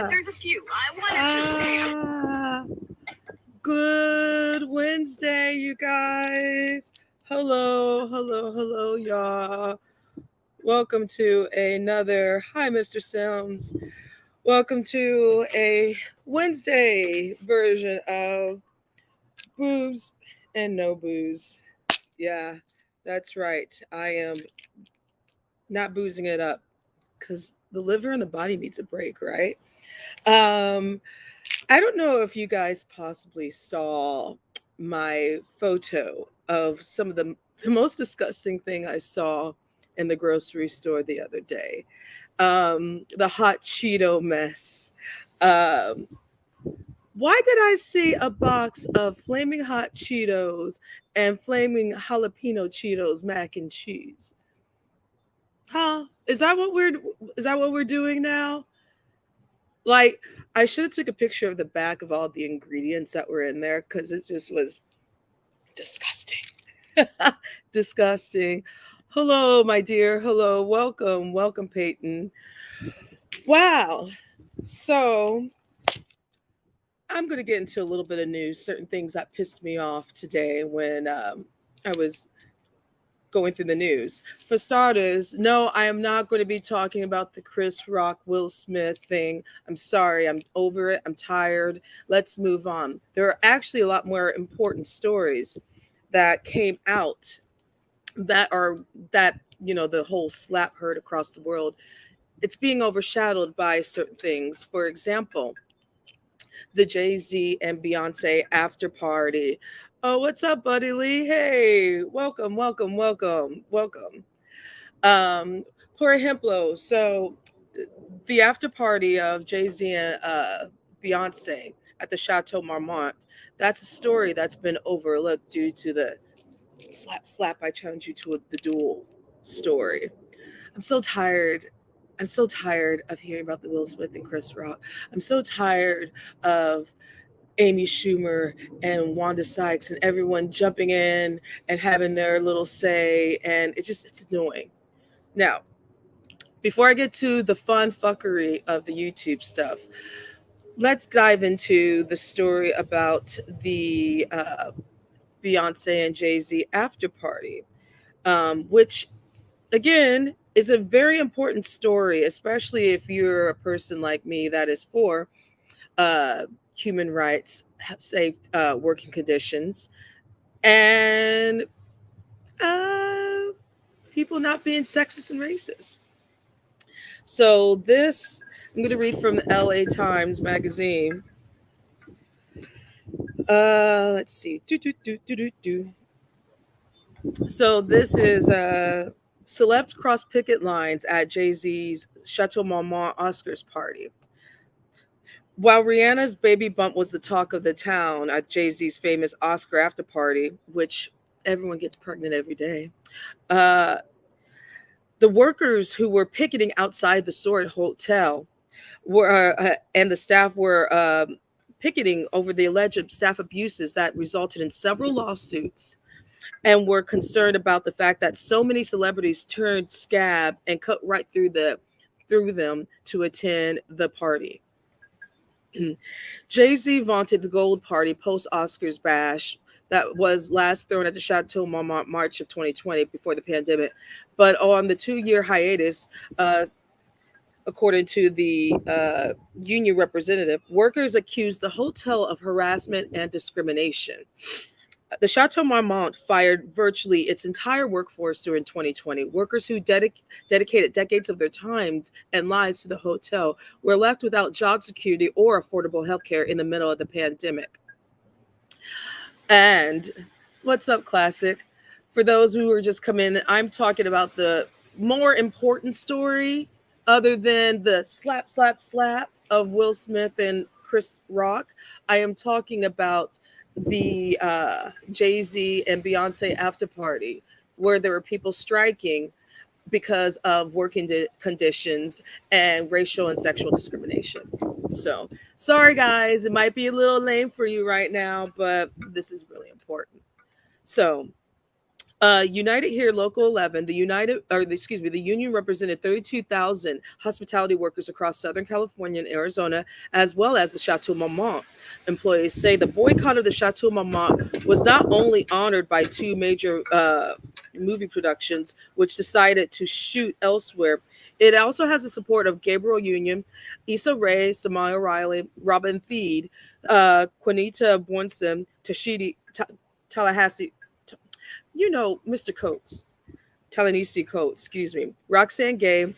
There's a few. Good Wednesday, you guys. Hello, y'all. Welcome to another. Hi, Mr. Sims. Welcome to a Wednesday version of Boobs and No Booze. Yeah, that's right. I am not boozing it up because the liver and the body needs a break, right? Um, I don't know if you guys possibly saw my photo of some of the most disgusting thing I saw in the grocery store the other day. The hot Cheeto mess. Um, why did I see a box of flaming hot Cheetos and flaming jalapeno Cheetos mac and cheese? Huh? Is that what we're doing now? Like, I should have took a picture of the back of all the ingredients that were in there because it just was disgusting. Disgusting. Hello, my dear. Hello. Welcome, Peyton. Wow. So I'm going to get into a little bit of news, certain things that pissed me off today when I was going through the news. For starters, no, I am not going to be talking about the Chris Rock, Will Smith thing. I'm sorry. I'm over it. I'm tired. Let's move on. There are actually a lot more important stories that came out that the whole slap heard across the world. It's being overshadowed by certain things. For example, the Jay-Z and Beyonce after party. Oh, what's up, Buddy Lee? Hey, welcome. Por ejemplo, so the after party of Jay-Z and Beyonce at the Chateau Marmont, that's a story that's been overlooked due to the slap I challenge you to the duel story. I'm so tired. I'm so tired of hearing about the Will Smith and Chris Rock. I'm so tired of Amy Schumer and Wanda Sykes and everyone jumping in and having their little say, and it's annoying. Now, before I get to the fun fuckery of the YouTube stuff, let's dive into the story about the Beyonce and Jay-Z after party, which again is a very important story, especially if you're a person like me that is for uh, human rights, safe working conditions, and uh, people not being sexist and racist. So this, I'm going to read from the LA Times magazine. Let's see. So this is celebs cross picket lines at Jay-Z's Chateau Marmont Oscars party. While Rihanna's baby bump was the talk of the town at Jay-Z's famous Oscar after party, which everyone gets pregnant every day, uh, the workers who were picketing outside the Sword Hotel and the staff were picketing over the alleged staff abuses that resulted in several lawsuits, and were concerned about the fact that so many celebrities turned scab and cut right through them to attend the party. Jay-Z vaunted the gold party post-Oscars bash that was last thrown at the Chateau Marmont March of 2020 before the pandemic. But on the 2-year hiatus, according to the union representative, workers accused the hotel of harassment and discrimination. The Chateau Marmont fired virtually its entire workforce during 2020. Workers who dedicated decades of their times and lives to the hotel were left without job security or affordable health care in the middle of the pandemic. And what's up, Classic? For those who are just coming in, I'm talking about the more important story other than the slap, slap, slap of Will Smith and Chris Rock. I am talking about the Jay Z and Beyonce after party where there were people striking because of working conditions and racial and sexual discrimination. So, sorry guys, it might be a little lame for you right now, but this is really important. So, United here, Local 11, the union represented 32,000 hospitality workers across Southern California and Arizona, as well as the Chateau Marmont. Employees say the boycott of the Chateau Marmont was not only honored by two major movie productions, which decided to shoot elsewhere. It also has the support of Gabriel Union, Issa Rae, Samaya Riley, Robin Thede, Quinita Bornson, Tallahassee, Mr. Coates, Talanisi Coates, excuse me, Roxanne Gay,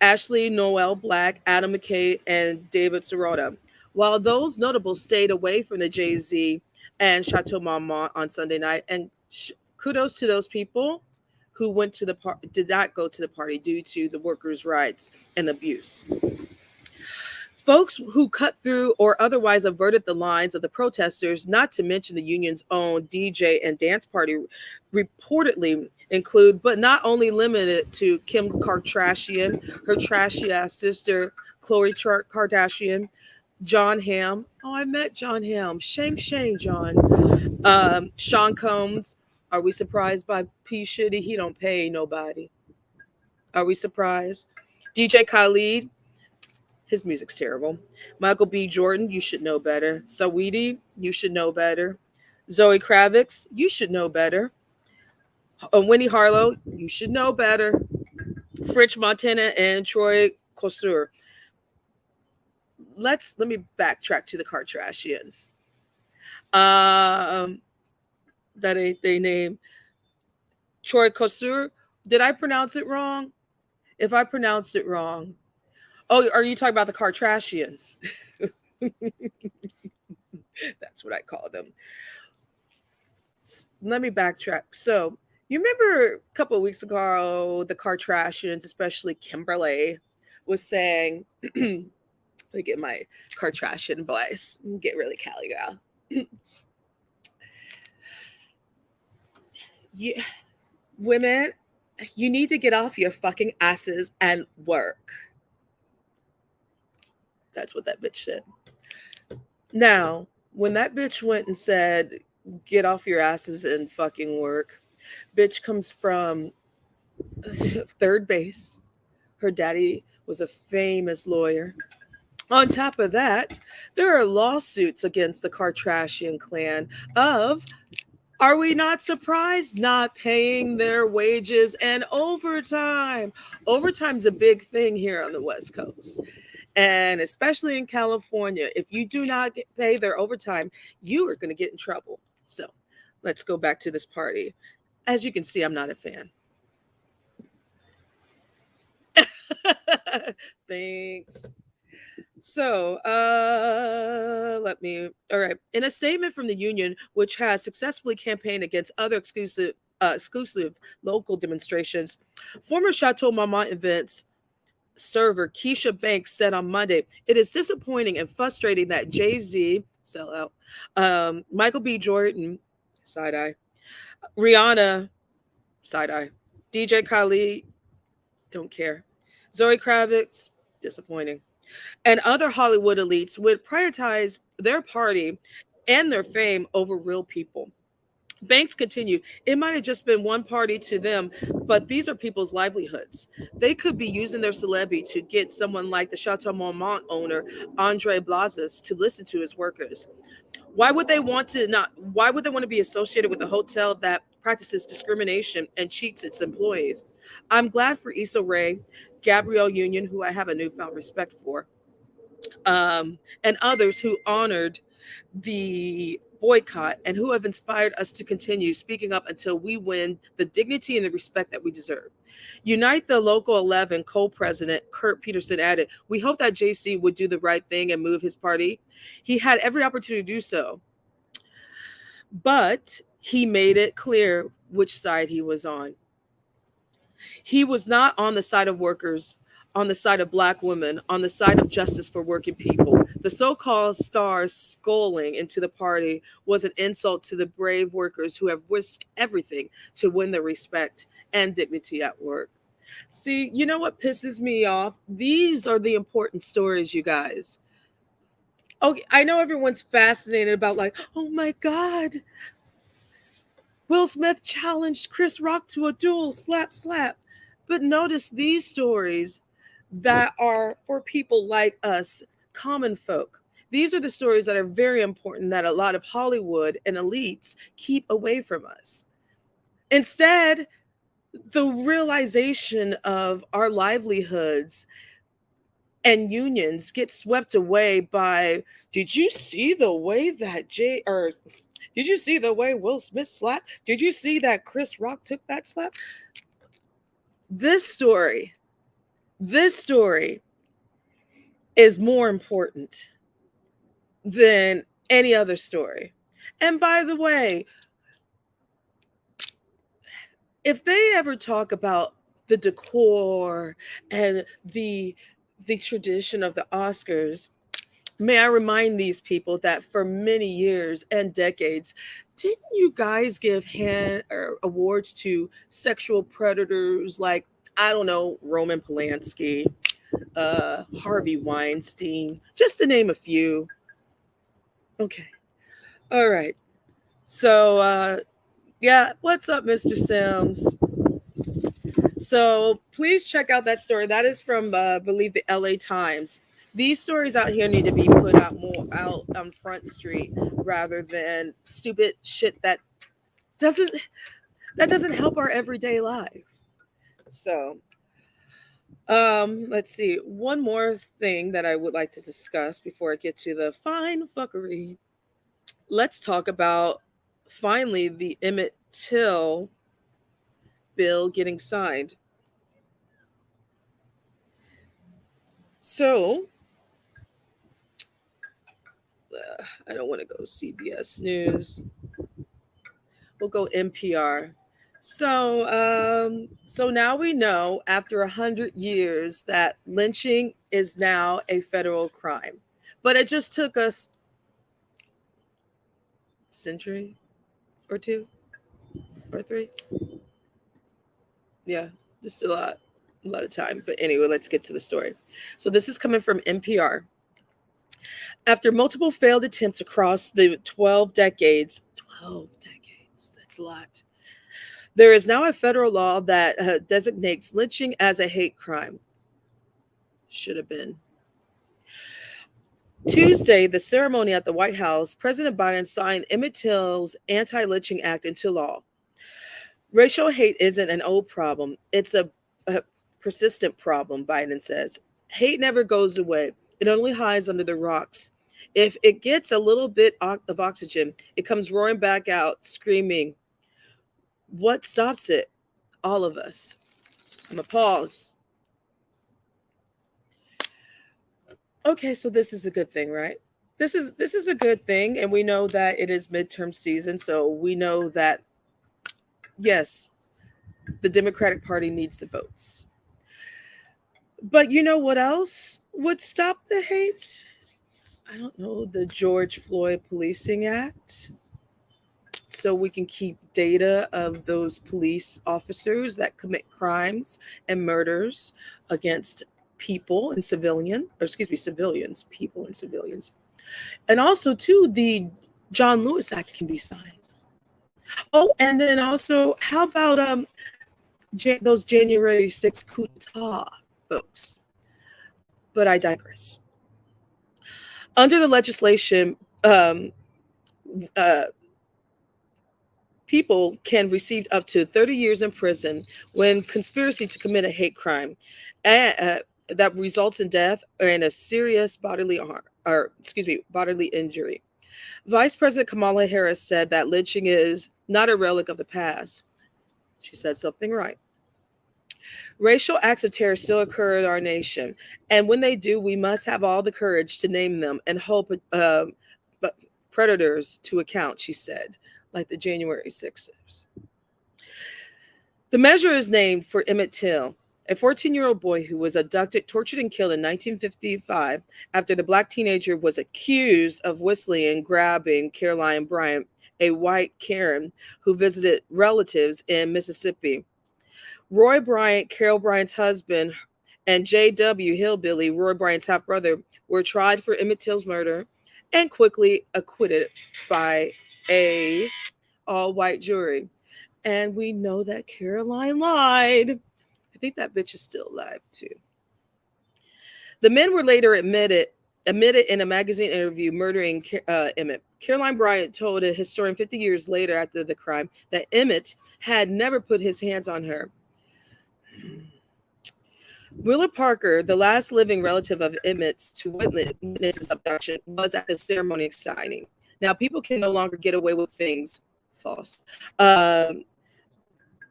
Ashley Noel Black, Adam McKay, and David Sirota. While those notables stayed away from the Jay Z and Chateau Marmont on Sunday night, and kudos to those people who did not go to the party due to the workers' rights and abuse. Folks who cut through or otherwise averted the lines of the protesters, not to mention the union's own DJ and dance party, reportedly include, but not only limited to, Kim Kardashian, her trashy ass sister, Khloe Kardashian, John Hamm. Oh, I met John Hamm. Shame, shame, John. Sean Combs. Are we surprised by P. Shitty? He don't pay nobody. Are we surprised? DJ Khaled. His music's terrible. Michael B. Jordan, you should know better. Saweetie, you should know better. Zoe Kravitz, you should know better. Winnie Harlow, you should know better. French Montana and Troy Kotsur. Let me backtrack to the Kardashians. That ain't their name. Troy Kotsur. Did I pronounce it wrong? If I pronounced it wrong, oh, are you talking about the Kardashians? That's what I call them. Let me backtrack. So, you remember a couple of weeks ago, the Kardashians, especially Kimberly, was saying, let me get my Kardashian voice, get really Cali girl. Women, you need to get off your fucking asses and work. That's what that bitch said. Now, when that bitch went and said, get off your asses and fucking work, bitch comes from third base. Her daddy was a famous lawyer. On top of that, there are lawsuits against the Kardashian clan of, are we not surprised, not paying their wages and overtime. Overtime's a big thing here on the West Coast. And especially in California, if you do not pay their overtime, you are going to get in trouble. So let's go back to this party. As you can see, I'm not a fan. Thanks. So, all right. In a statement from the union, which has successfully campaigned against other exclusive local demonstrations, former Chateau Marmont events server Keisha Banks said on Monday, it is disappointing and frustrating that Jay-Z, sell out, Michael B. Jordan, side eye, Rihanna, side eye, DJ Khaled, don't care, Zoe Kravitz, disappointing, and other Hollywood elites would prioritize their party and their fame over real people. Banks continued, it might have just been one party to them, but these are people's livelihoods. They could be using their celebrity to get someone like the Chateau Marmont owner, Andre Blazes, to listen to his workers. Why would they want to be associated with a hotel that practices discrimination and cheats its employees? I'm glad for Issa Rae, Gabrielle Union, who I have a newfound respect for, and others who honored the boycott and who have inspired us to continue speaking up until we win the dignity and the respect that we deserve. Unite the Local 11 co-president Kurt Peterson added, we hope that JC would do the right thing and move his party. He had every opportunity to do so, but he made it clear which side he was on. He was not on the side of workers, on the side of black women, on the side of justice for working people. The so called stars sculling into the party was an insult to the brave workers who have risked everything to win their respect and dignity at work. See, you know what pisses me off? These are the important stories, you guys. Okay, I know everyone's fascinated about, like, oh my God, Will Smith challenged Chris Rock to a duel, slap, slap. But notice these stories that are for people like us, common folk. These are the stories that are very important that a lot of Hollywood and elites keep away from us. Instead, the realization of our livelihoods and unions get swept away by, did you see the way that did you see the way Will Smith slapped? Did you see that Chris Rock took that slap? This story, this story is more important than any other story. And by the way, if they ever talk about the decor and the tradition of the Oscars, may I remind these people that for many years and decades, didn't you guys give hand or awards to sexual predators like, I don't know, Roman Polanski, Harvey Weinstein, just to name a few? Okay. All right. So, yeah, what's up, Mr. Sims? So please check out that story. That is from, I believe, the LA Times. These stories out here need to be put out more out on Front Street rather than stupid shit doesn't that doesn't help our everyday life. So, let's see. One more thing that I would like to discuss before I get to the fine fuckery. Let's talk about finally the Emmett Till bill getting signed. So, I don't want to go CBS News. We'll go NPR. So now we know after 100 years that lynching is now a federal crime, but it just took us a century or two or three. Yeah, just a lot of time. But anyway, let's get to the story. So this is coming from NPR. After multiple failed attempts across the 12 decades, that's a lot. There is now a federal law that designates lynching as a hate crime. Should have been. Tuesday, the ceremony at the White House, President Biden signed Emmett Till's Anti Lynching Act into law. Racial hate isn't an old problem, it's a persistent problem, Biden says. Hate never goes away, it only hides under the rocks. If it gets a little bit of oxygen, it comes roaring back out, screaming. What stops it? All of us. I'm gonna pause. Okay, so this is a good thing, right? This is a good thing, and we know that it is midterm season, so we know that yes, the Democratic Party needs the votes. But you know what else would stop the hate? I don't know, the George Floyd Policing Act. So we can keep data of those police officers that commit crimes and murders against people and civilians, people and civilians. And also, too, the John Lewis Act can be signed. Oh, and then also, how about those January 6th coup d'etat folks? But I digress. Under the legislation, uh, people can receive up to 30 years in prison when conspiracy to commit a hate crime that results in death or in a serious bodily harm, or bodily injury. Vice President Kamala Harris said that lynching is not a relic of the past. She said something right. Racial acts of terror still occur in our nation, and when they do, we must have all the courage to name them and hold predators to account, she said, like the January 6ers. The measure is named for Emmett Till, a 14-year-old boy who was abducted, tortured, and killed in 1955 after the black teenager was accused of whistling and grabbing Caroline Bryant, a white Karen who visited relatives in Mississippi. Roy Bryant, Carol Bryant's husband, and J.W. Hillbilly, Roy Bryant's half brother, were tried for Emmett Till's murder and quickly acquitted by a all white jury. And we know that Caroline lied. I think that bitch is still alive too. The men were later admitted in a magazine interview murdering Emmett. Caroline Bryant told a historian 50 years later after the crime that Emmett had never put his hands on her. Willa Parker, the last living relative of Emmett's to witness his abduction, was at the ceremony signing. Now, people can no longer get away with things false.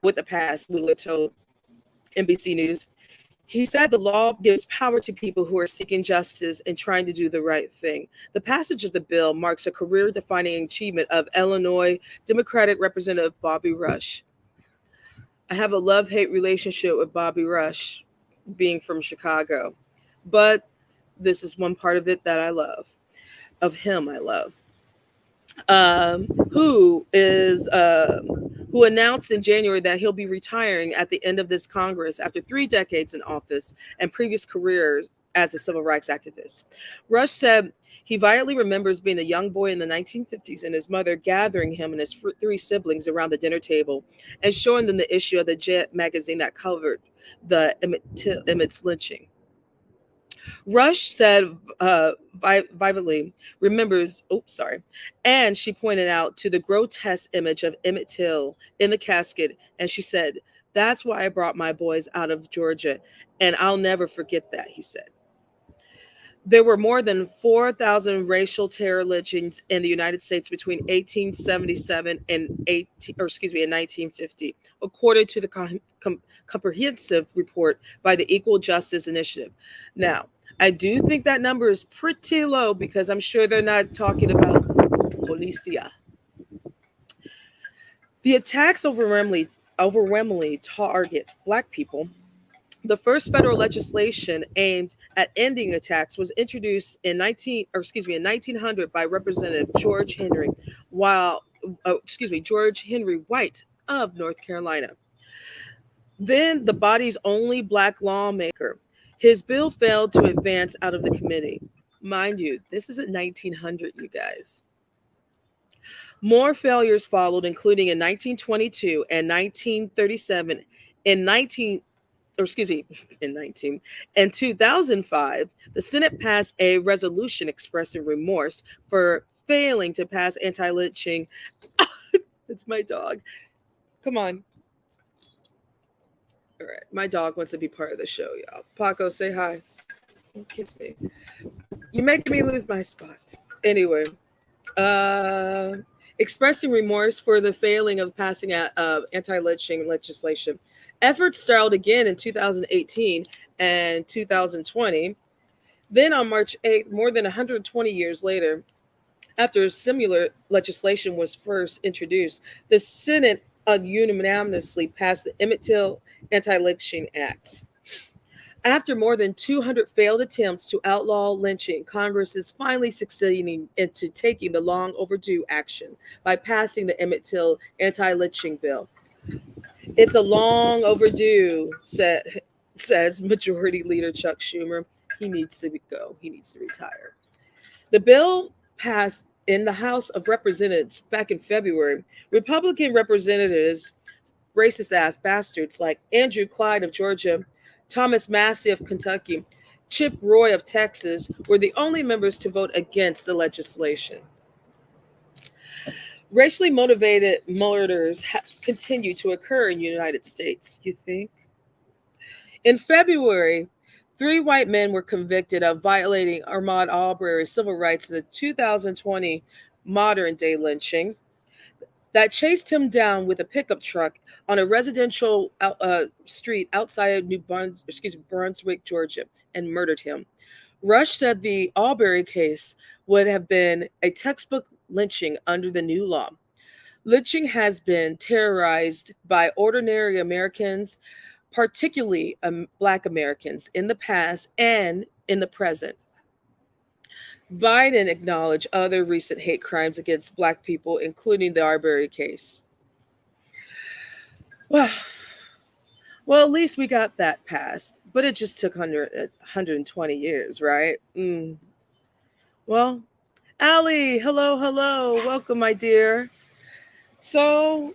With the past, Willa told NBC News. He said the law gives power to people who are seeking justice and trying to do the right thing. The passage of the bill marks a career defining achievement of Illinois Democratic Representative Bobby Rush. I have a love hate relationship with Bobby Rush, being from Chicago, but this is one part of it that I love. Of him, I love. Who is who announced in January that he'll be retiring at the end of this Congress after 3 decades in office and previous careers as a civil rights activist. Rush said he vividly remembers being a young boy in the 1950s and his mother gathering him and his 3 siblings around the dinner table and showing them the issue of the Jet magazine that covered the Emmett's lynching. Rush said vividly remembers, and she pointed out to the grotesque image of Emmett Till in the casket, and she said, "That's why I brought my boys out of Georgia, and I'll never forget that," he said. There were more than 4,000 racial terror lynchings in the United States between 1877 and 1950, according to the comprehensive report by the Equal Justice Initiative. Now, I do think that number is pretty low because I'm sure they're not talking about policia. The attacks overwhelmingly target Black people. The first federal legislation aimed at ending attacks was introduced in 1900 by Representative George Henry, George Henry White of North Carolina. Then the body's only Black lawmaker. His bill failed to advance out of the committee. Mind you, this is at 1900, you guys. More failures followed, including in 1922 and 1937. In 2005, the Senate passed a resolution expressing remorse for failing to pass anti-lynching. It's my dog. Come on. All right. My dog wants to be part of the show, y'all. Paco, say hi. Kiss me. You're making me lose my spot. Anyway, expressing remorse for the failing of passing anti-lynching legislation. Efforts stalled again in 2018 and 2020. Then on March 8th, more than 120 years later, after similar legislation was first introduced, the Senate unanimously passed the Emmett Till Anti-Lynching Act. After more than 200 failed attempts to outlaw lynching, Congress is finally succeeding into taking the long overdue action by passing the Emmett Till anti-lynching bill. It's a long overdue, says Majority Leader Chuck Schumer. He needs to go. He needs to retire. The bill passed in the House of Representatives back in February. Republican representatives, racist ass bastards like Andrew Clyde of Georgia, Thomas Massey of Kentucky, Chip Roy of Texas, were the only members to vote against the legislation. Racially motivated murders continue to occur in the United States, you think? In February, 3 white men were convicted of violating Ahmaud Arbery's civil rights in the 2020 modern-day lynching that chased him down with a pickup truck on a residential street outside of Brunswick, Georgia, and murdered him. Rush said the Arbery case would have been a textbook lynching under the new law. Lynching has been terrorized by ordinary Americans, particularly Black Americans, in the past and in the present. Biden acknowledged other recent hate crimes against Black people, including the Arbery case. Well, well, at least we got that passed, but it just took 120 years, right? Well, Allie, hello, hello. Welcome, my dear. So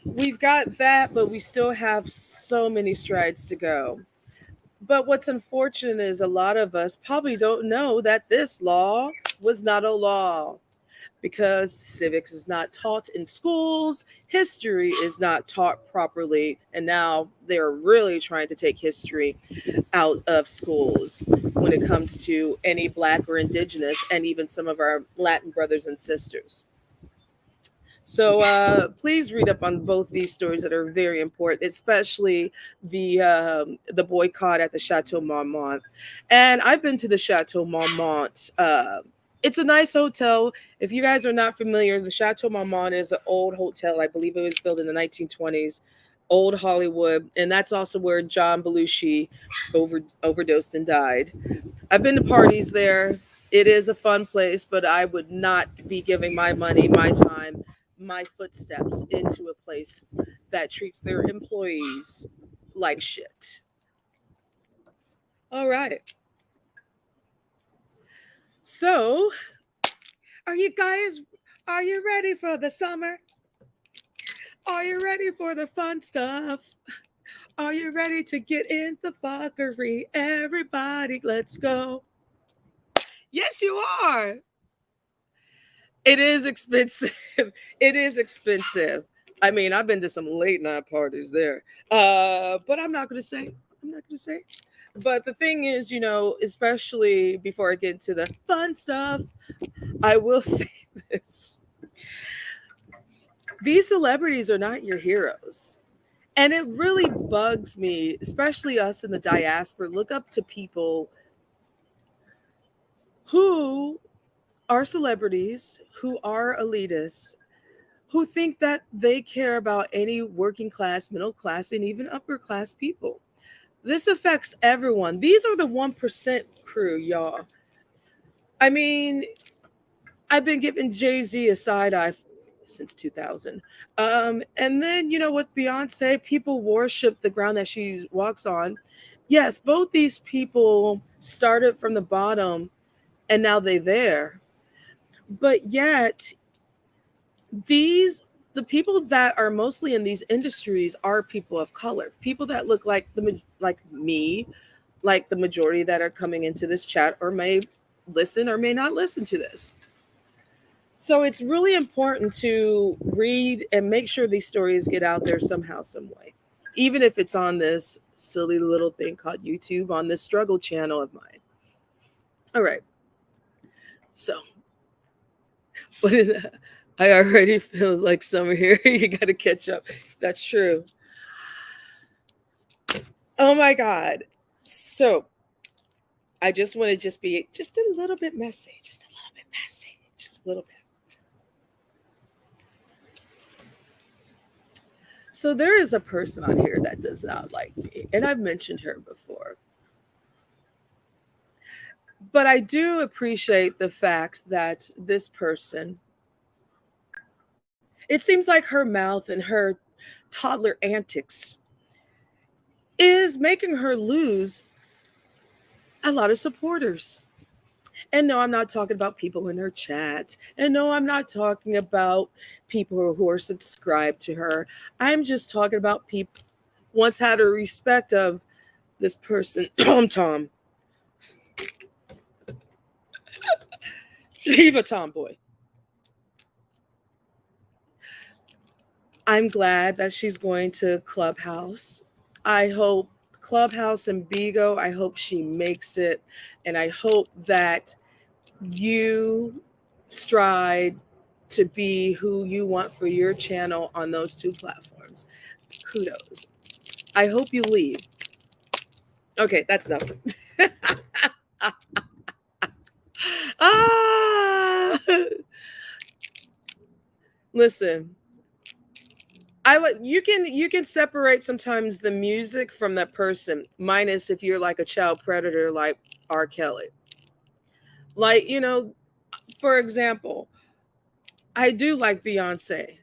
we've got that, but we still have so many strides to go. But what's unfortunate is a lot of us probably don't know that this law was not a law because civics is not taught in schools, history is not taught properly, and now they're really trying to take history out of schools when it comes to any Black or Indigenous and even some of our Latin brothers and sisters. So please read up on both these stories that are very important, especially the boycott at the Chateau Marmont. And I've been to the Chateau Marmont. It's a nice hotel. If you guys are not familiar, the Chateau Marmont is an old hotel. I believe it was built in the 1920s, old Hollywood, and that's also where John Belushi overdosed and died. I've been to parties there. It is a fun place, but I would not be giving my money, my time, my footsteps into a place that treats their employees like shit. All right. So, are you guys are you ready for the summer? Are you ready for the fun stuff? Are you ready to get in the fuckery? Everybody, let's go. Yes, you are. It is expensive. It is expensive. I mean, I've been to some late night parties there. But I'm not gonna say. I'm not gonna say. But the thing is, especially before I get into the fun stuff, I will say this. These celebrities are not your heroes. And it really bugs me, especially us in the diaspora, look up to people who are celebrities, who are elitists, who think that they care about any working class, middle class, and even upper class people. This affects everyone. These are the 1% crew, y'all. I mean, I've been giving Jay-Z a side eye since 2000. And then, with Beyonce, people worship the ground that she walks on. Yes, both these people started from the bottom and now they're there. But yet, the people that are mostly in these industries are people of color, people that look like me, like the majority that are coming into this chat or may listen or may not listen to this. So it's really important to read and make sure these stories get out there somehow, some way, even if it's on this silly little thing called YouTube on this struggle channel of mine. All right. So what is that? I already feel like summer here. You got to catch up. That's true. Oh my God. So I just want to just be just a little bit messy, just a little bit messy, just a little bit. So there is a person on here that does not like me, and I've mentioned her before. But I do appreciate the fact that this person, it seems like her mouth and her toddler antics is making her lose a lot of supporters. And no, I'm not talking about people in her chat. And no, I'm not talking about people who are subscribed to her. I'm just talking about people once had a respect of this person, Tom Tom. Eva Tomboy. I'm glad that she's going to Clubhouse. I hope Clubhouse and Bigo, I hope she makes it. And I hope that you stride to be who you want for your channel on those two platforms. Kudos. I hope you leave. Okay, that's enough. ah! Listen, You can separate sometimes the music from that person, minus if you're like a child predator like R. Kelly. Like, for example, I do like Beyonce,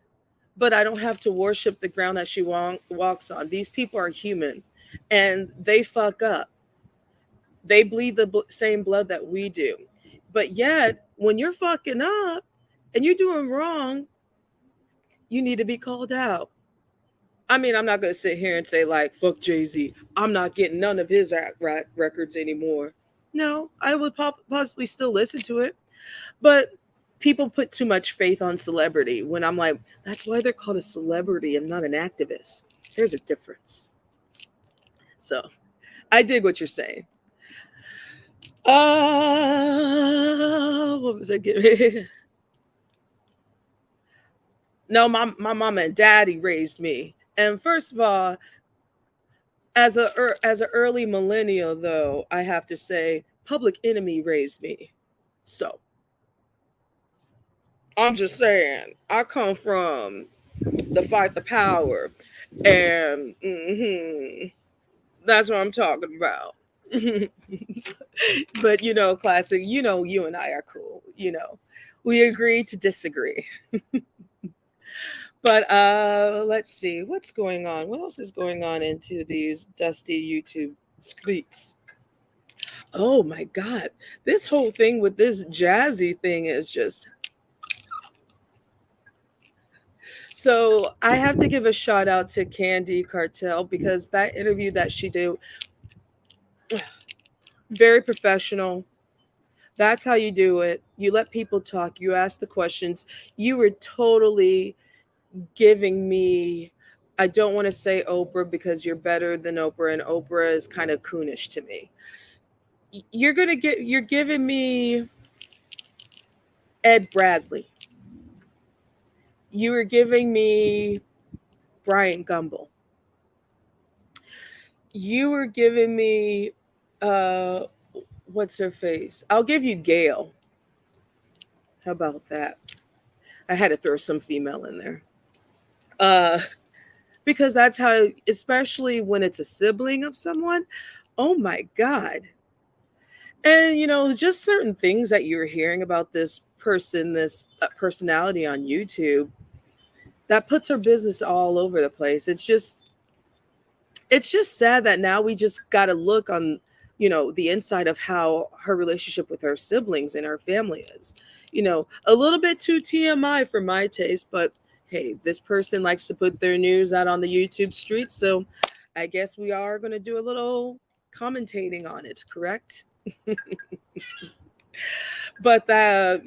but I don't have to worship the ground that she walks on. These people are human and they fuck up. They bleed the same blood that we do. But yet, when you're fucking up and you're doing wrong, you need to be called out. I mean, I'm not going to sit here and say, like, fuck Jay Z. I'm not getting none of his records anymore. No, I would possibly still listen to it. But people put too much faith on celebrity when I'm like, that's why they're called a celebrity and not an activist. There's a difference. So I dig what you're saying. What was I getting? No, my mama and daddy raised me. And first of all, as a early millennial, though, I have to say, Public Enemy raised me. So I'm just saying, I come from the fight the power, and that's what I'm talking about. But classic. You and I are cool. We agree to disagree. But let's see what's going on. What else is going on into these dusty YouTube streets? Oh my God, this whole thing with this jazzy thing is just. So I have to give a shout out to Candy Cartel because that interview that she did, very professional. That's how you do it. You let people talk. You ask the questions. You were totally giving me. I don't want to say Oprah because you're better than Oprah, and Oprah is kind of coonish to me. You're giving me Ed Bradley. You were giving me Brian Gumble. You were giving me uh what's her face? I'll give you Gail. How about that? I had to throw some female in there. Uh because that's how, especially when it's a sibling of someone. Oh my God. And just certain things that you're hearing about this person, this personality on YouTube that puts her business all over the place. It's just sad that now we just got to look on the inside of how her relationship with her siblings and her family is. A little bit too TMI for my taste, but hey, this person likes to put their news out on the YouTube streets, so I guess we are going to do a little commentating on it, correct? But the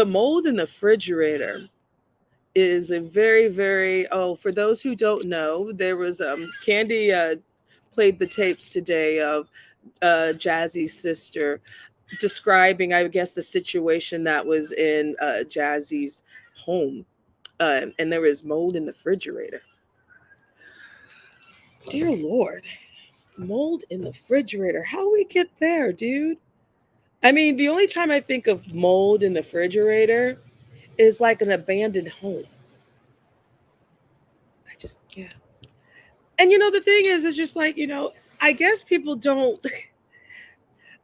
mold in the refrigerator is a very, very, oh, for those who don't know, there was Candy played the tapes today of Jazzy's sister describing, I guess, the situation that was in Jazzy's home, and there was mold in the refrigerator. Dear Lord, mold in the refrigerator. How we get there, dude? I mean, the only time I think of mold in the refrigerator is like an abandoned home. I just, yeah. And the thing is, it's just like, I guess people don't,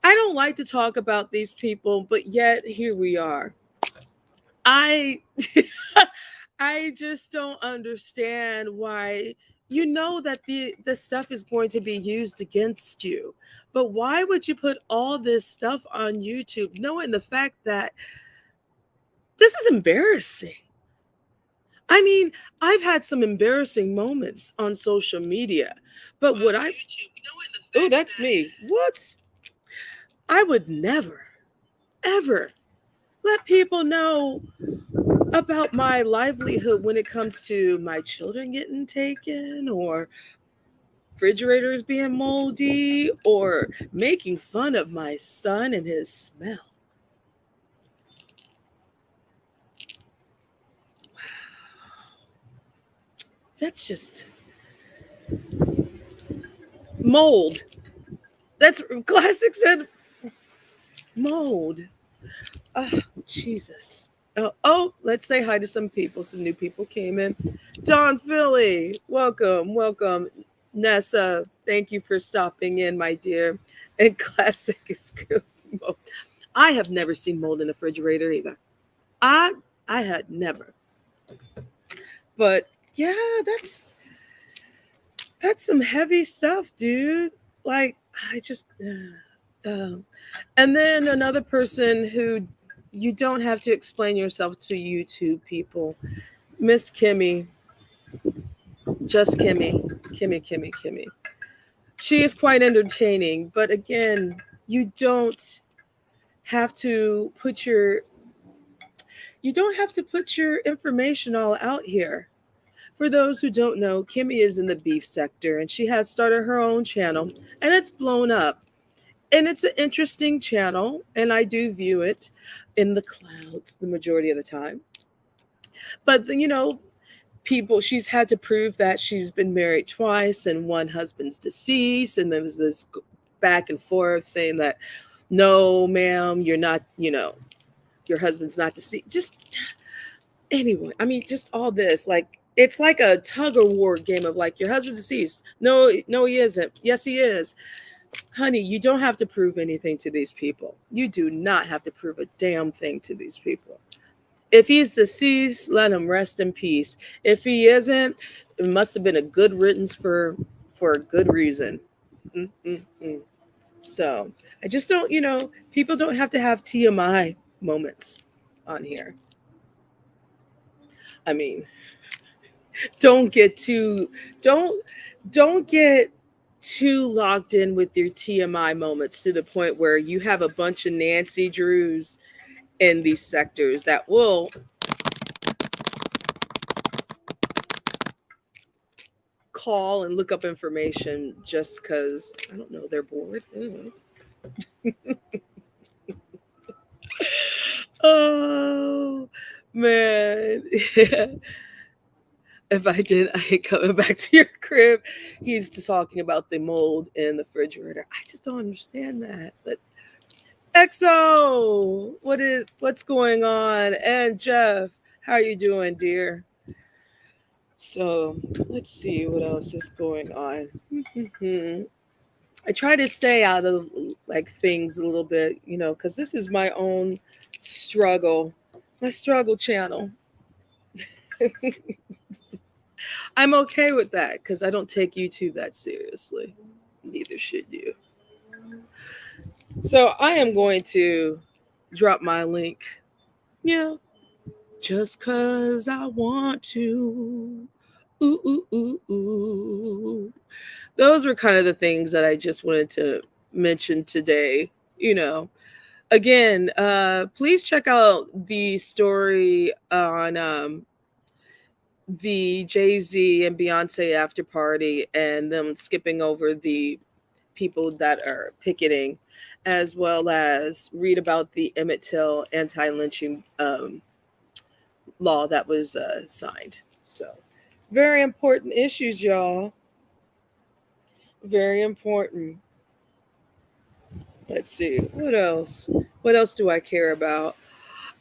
I don't like to talk about these people, but yet here we are. I, I just don't understand why, that the stuff is going to be used against you. But why would you put all this stuff on YouTube, knowing the fact that this is embarrassing? I mean, I've had some embarrassing moments on social media, but would I? Oh, that's me. What? I would never, ever let people know about my livelihood when it comes to my children getting taken, or refrigerators being moldy, or making fun of my son and his smell. That's just mold. That's classic said mold. Oh, Jesus. Oh, let's say hi to some people. Some new people came in. Don Philly, welcome, welcome. Nessa, thank you for stopping in, my dear. And classic is good. Mold. I have never seen mold in the refrigerator either. I I had never. But yeah, that's some heavy stuff, dude. Like I just and then another person who you don't have to explain yourself to YouTube people. Miss Kimmy, just Kimmy. She is quite entertaining, but again, you have to put your you don't have to put your information all out here. For those who don't know, Kimmy is in the beef sector and she has started her own channel and it's blown up. And it's an interesting channel and I do view it in the clouds the majority of the time. But people she's had to prove that she's been married twice and one husband's deceased and there's this back and forth saying that no ma'am you're not your husband's not deceased just anyway I mean just all this like it's like a tug of war game of like your husband's deceased no he isn't yes he is honey you don't have to prove anything to these people you do not have to prove a damn thing to these people. If he's deceased, let him rest in peace. If he isn't, it must have been a good riddance for a good reason. Mm-mm-mm. So I just don't, people don't have to have TMI moments on here. I mean, don't get too don't don't get too locked in with your TMI moments to the point where you have a bunch of Nancy Drews in these sectors that will call and look up information just because I don't know they're bored. Oh man, if I did, I ain't coming back to your crib. He's just talking about the mold in the refrigerator. I just don't understand that. But XO, what's going on? And Jeff, how you doing, dear? So let's see what else is going on. I try to stay out of like things a little bit, because this is my own struggle, my struggle channel. I'm okay with that because I don't take YouTube that seriously. Neither should you. So I am going to drop my link. Yeah, just cause I want to. Ooh, ooh, ooh, ooh. Those were kind of the things that I just wanted to mention today. You know, again, please check out the story on the Jay-Z and Beyonce after party and them skipping over the people that are picketing, as well as read about the Emmett Till anti-lynching law that was signed. So, very important issues, y'all. Very important. Let's see. What else? What else do I care about?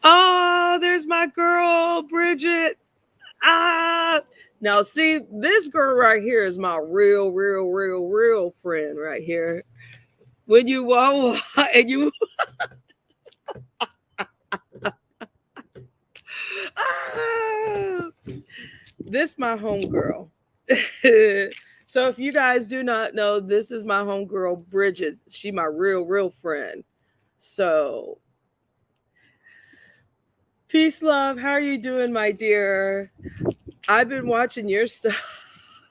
Oh, there's my girl, Bridget. Ah, now see, this girl right here is my real friend right here. When you walk and you, ah, this my homegirl. So if you guys do not know, this is my homegirl Bridget. She my real friend. So peace, love. How are you doing, my dear? I've been watching your stuff.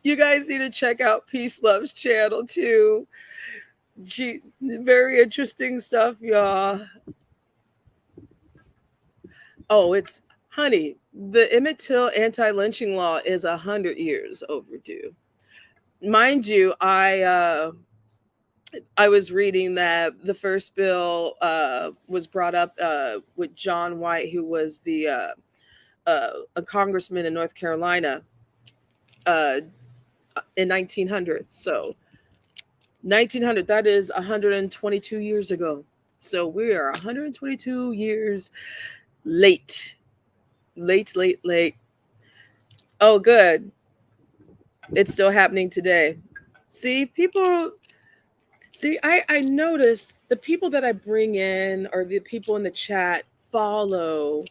You guys need to check out Peace Love's channel too. She very interesting stuff, y'all. Oh, it's honey. The Emmett Till anti-lynching law is 100 years overdue. Mind you, I was reading that the first bill was brought up with John White, who was the a congressman in North Carolina uh, in 1900. So 1900, that is 122 years ago. So we are 122 years late. Late, late, late. Oh, good. It's still happening today. See, people, see, I notice the people that I bring in or the people in the chat follow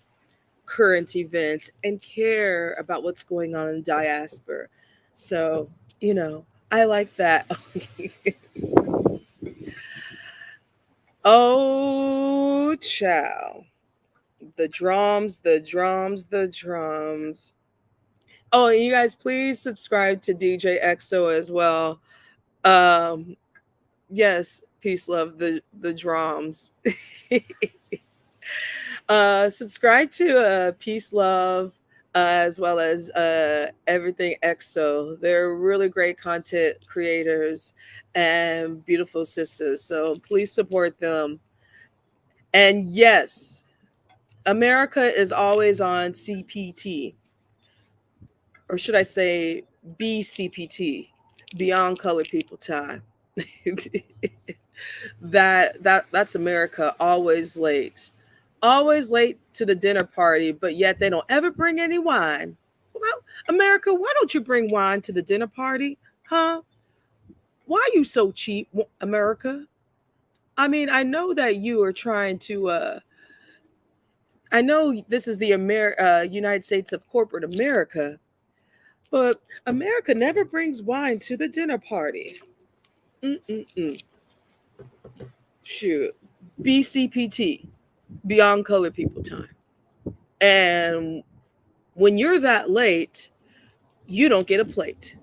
current events and care about what's going on in diaspora. So, I like that. Oh, chow. The drums, the drums, the drums. Oh, and you guys, please subscribe to DJ EXO as well. Um, yes, peace, love, the drums. Subscribe to Peace Love as well as Everything EXO. They're really great content creators and beautiful sisters. So please support them. And yes, America is always on CPT, or should I say BCPT, Beyond Color People Time. That's America, always late to the dinner party, but yet they don't ever bring any wine. Well, America, why don't you bring wine to the dinner party? Huh? Why are you so cheap, America? I mean, I know that you are trying to I know this is the United States of corporate America, but America never brings wine to the dinner party. Mm-mm-mm. Shoot. BCPT, Beyond Color People Time. And when you're that late, you don't get a plate.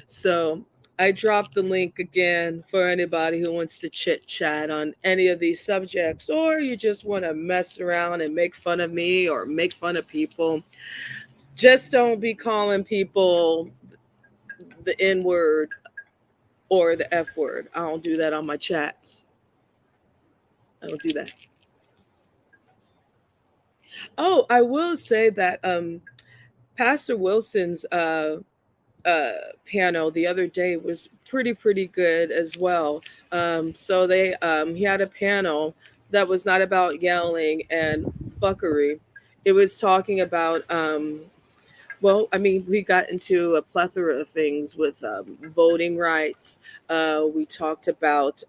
So I dropped the link again for anybody who wants to chit chat on any of these subjects, or you just want to mess around and make fun of me or make fun of people. Just don't be calling people the N word or the F word. I don't do that on my chats. I don't do that. Oh, I will say that Pastor Wilson's uh, piano the other day was pretty good as well. So he had a panel that was not about yelling and fuckery. It was talking about well, I mean, we got into a plethora of things with voting rights. We talked about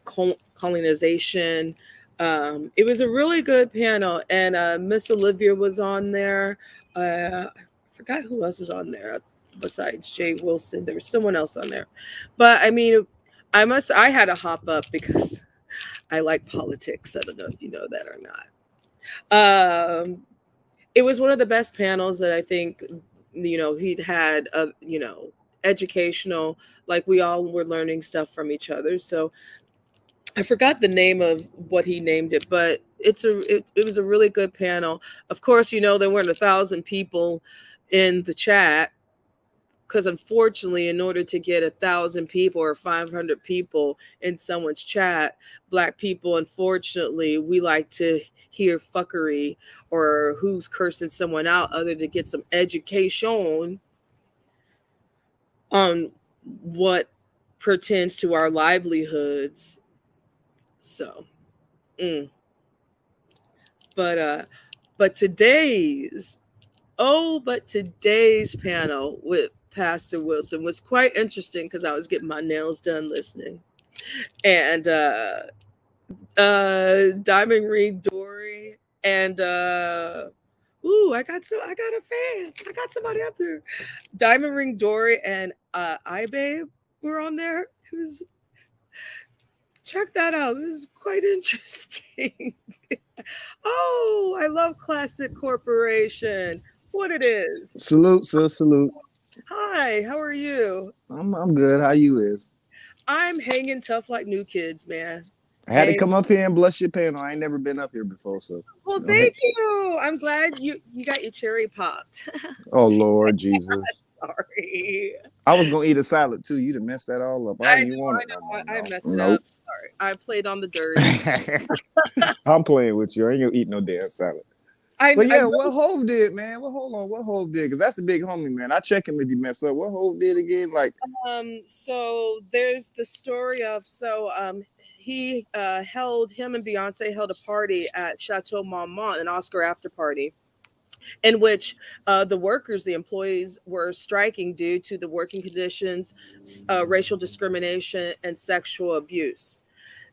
colonization. It was a really good panel, and Miss Olivia was on there. I forgot who else was on there besides Jay Wilson. There was someone else on there, but I mean, I had to hop up because I like politics. I don't know if you know that or not. It was one of the best panels that I think he'd had. Educational, like we all were learning stuff from each other. So I forgot the name of what he named it, but it was a really good panel. Of course, there weren't 1,000 people in the chat because unfortunately, in order to get 1,000 people or 500 people in someone's chat, Black people, unfortunately, we like to hear fuckery or who's cursing someone out, other to get some education on what pertains to our livelihoods. So. Mm. But but today's panel with Pastor Wilson was quite interesting because I was getting my nails done listening. And Diamond Ring Dory and I got a fan. I got somebody up here. Diamond Ring Dory and iBabe were on there. It was Check that out. It was quite interesting. Oh, I love Classic Corporation. What it is. Salute, sis, salute. Hi, how are you? I'm good. How you is? I'm hanging tough like new kids, man. I had to Hang. come up here and bless your panel. I ain't never been up here before, so Well, go ahead. thank you. I'm glad you got your cherry popped. Oh Lord Jesus. Sorry. I was gonna eat a salad too. You done messed that all up. I I don't even know, want I it no know. more. I No. messed up. Nope. Sorry. I played on the dirty. I'm playing with you. I ain't gonna eat no damn salad. But I yeah, what know. Hove did, man? What Hove did? Because that's a big homie, man. I check him if he mess up. What Hove did again? Like, So there's the story of he held him and Beyonce held a party at Chateau Marmont, an Oscar after party, in which the workers, the employees, were striking due to the working conditions, racial discrimination, and sexual abuse.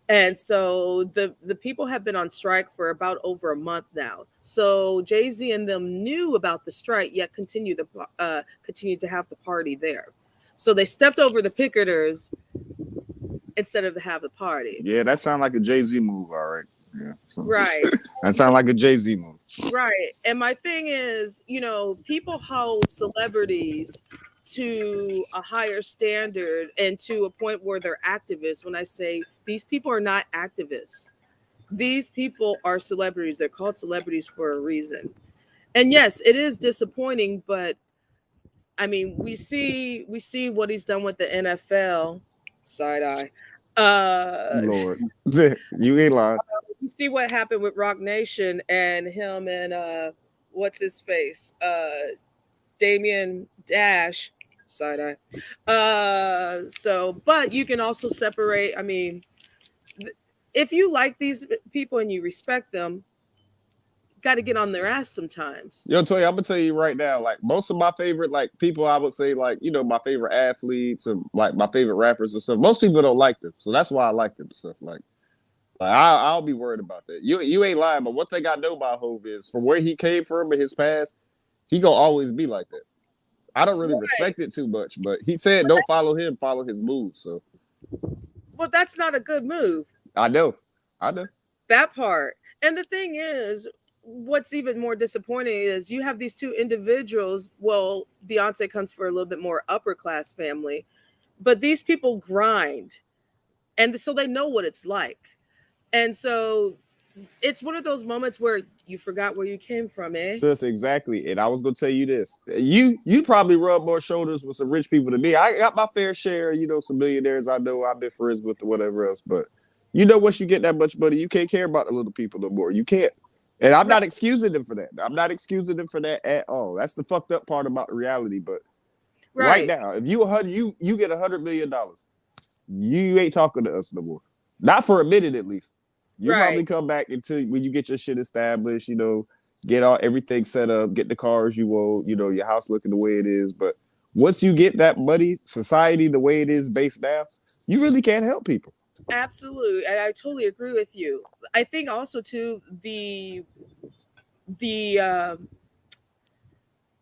And so the people have been on strike for about over a month now. So Jay Z and them knew about the strike, yet continued to have the party there. So they stepped over the picketers instead of to have the party. yeah, that sounds like a Jay-Z move, all right. Yeah, so Right. that sounds like a Jay-Z move. Right. And my thing is, people hold celebrities to a higher standard and to a point where they're activists. When I say these people are not activists, these people are celebrities. They're called celebrities for a reason. And yes, it is disappointing, but I mean, we see what he's done with the NFL. Side eye. Lord, you ain't lying. You see what happened with Rock Nation and him and what's his face? Damien Dash. Side eye. But you can also separate. I mean, if you like these people and you respect them, got to get on their ass sometimes. Yo, Toy, I'm gonna tell you right now, like most of my favorite like people, I would say like my favorite athletes and like my favorite rappers and stuff. Most people don't like them, so that's why I like them and stuff. Like I'll be worried about that. You ain't lying, but one thing I know about Hove is from where he came from in his past, he gonna always be like that. I don't really Right. respect it too much, but he said don't follow him, follow his moves. So Well, that's not a good move. I know, I know. That part. And the thing is, what's even more disappointing is you have these two individuals. Well, Beyonce comes for a little bit more upper class family, but these people grind, and so they know what it's like. And so it's one of those moments where you forgot where you came from, eh? Sis, exactly. And I was gonna tell you this. You probably rub more shoulders with some rich people than me. I got my fair share, some millionaires I know I've been friends with or whatever else. But once you get that much money, you can't care about the little people no more. You can't. And I'm Right. not excusing them for that. I'm not excusing them for that at all. That's the fucked up part about reality. But right Right. now, if you get $100 million, you ain't talking to us no more. Not for a minute at least. You'll Right. probably come back until when you get your shit established, get all everything set up, get the cars you want, your house looking the way it is. But once you get that money, society the way it is based now, you really can't help people. Absolutely. I totally agree with you. I think also too the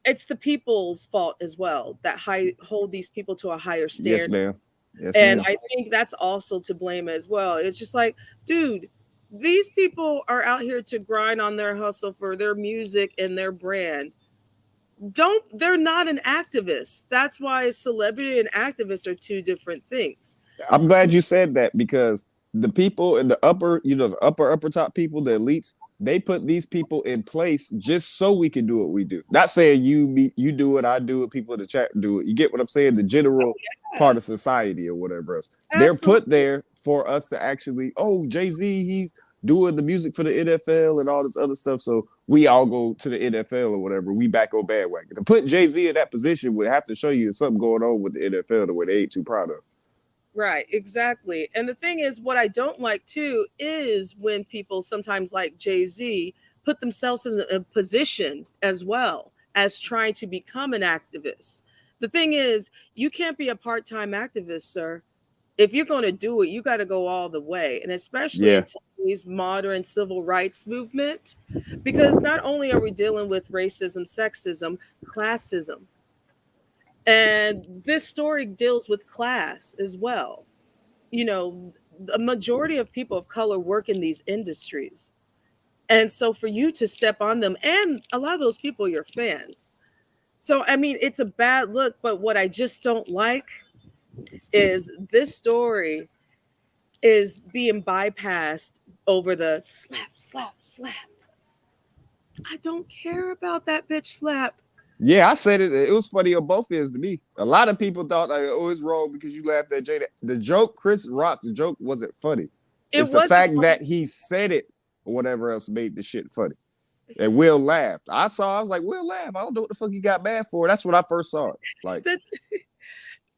it's the people's fault as well that hold these people to a higher Yes, standard. ma'am. Yes, And ma'am. I think that's also to blame as well. It's just like, dude, these people are out here to grind on their hustle for their music and their brand. They're not an activist. That's why celebrity and activists are two different things. I'm glad you said that because the people in the upper, the upper top people, the elites, they put these people in place just so we can do what we do. Not saying you do it, I do it, people in the chat do it. You get what I'm saying? The general Yeah, part of society or whatever else. They're put absolutely. there for us to actually, oh, Jay-Z, he's doing the music for the NFL and all this other stuff. So we all go to the NFL or whatever. We back on bandwagon. To put Jay-Z in that position would have to show you something going on with the NFL the way they ain't too proud of. Right, exactly. And the thing is, what I don't like too is when people sometimes like Jay-Z put themselves in a position as well as trying to become an activist. The thing is, you can't be a part-time activist, sir. If you're going to do it, you got to go all the way. And especially in Yeah. today's modern civil rights movement, because not only are we dealing with racism, sexism, classism, and this story deals with class as well. You know, a majority of people of color work in these industries. And so for you to step on them, and a lot of those people are your fans. So, I mean, it's a bad look, but what I just don't like is this story is being bypassed over the slap, slap, slap. I don't care about that bitch slap. Yeah, I said it. It was funny on both ends to me. A lot of people thought, like, oh, it's wrong because you laughed at Jada. The joke, Chris Rock's joke wasn't funny. It It's the wasn't fact funny. that he said it or whatever else made the shit funny. And Will laughed. I was like, Will laughed. I don't know what the fuck he got mad for. That's when I first saw it. Like, That's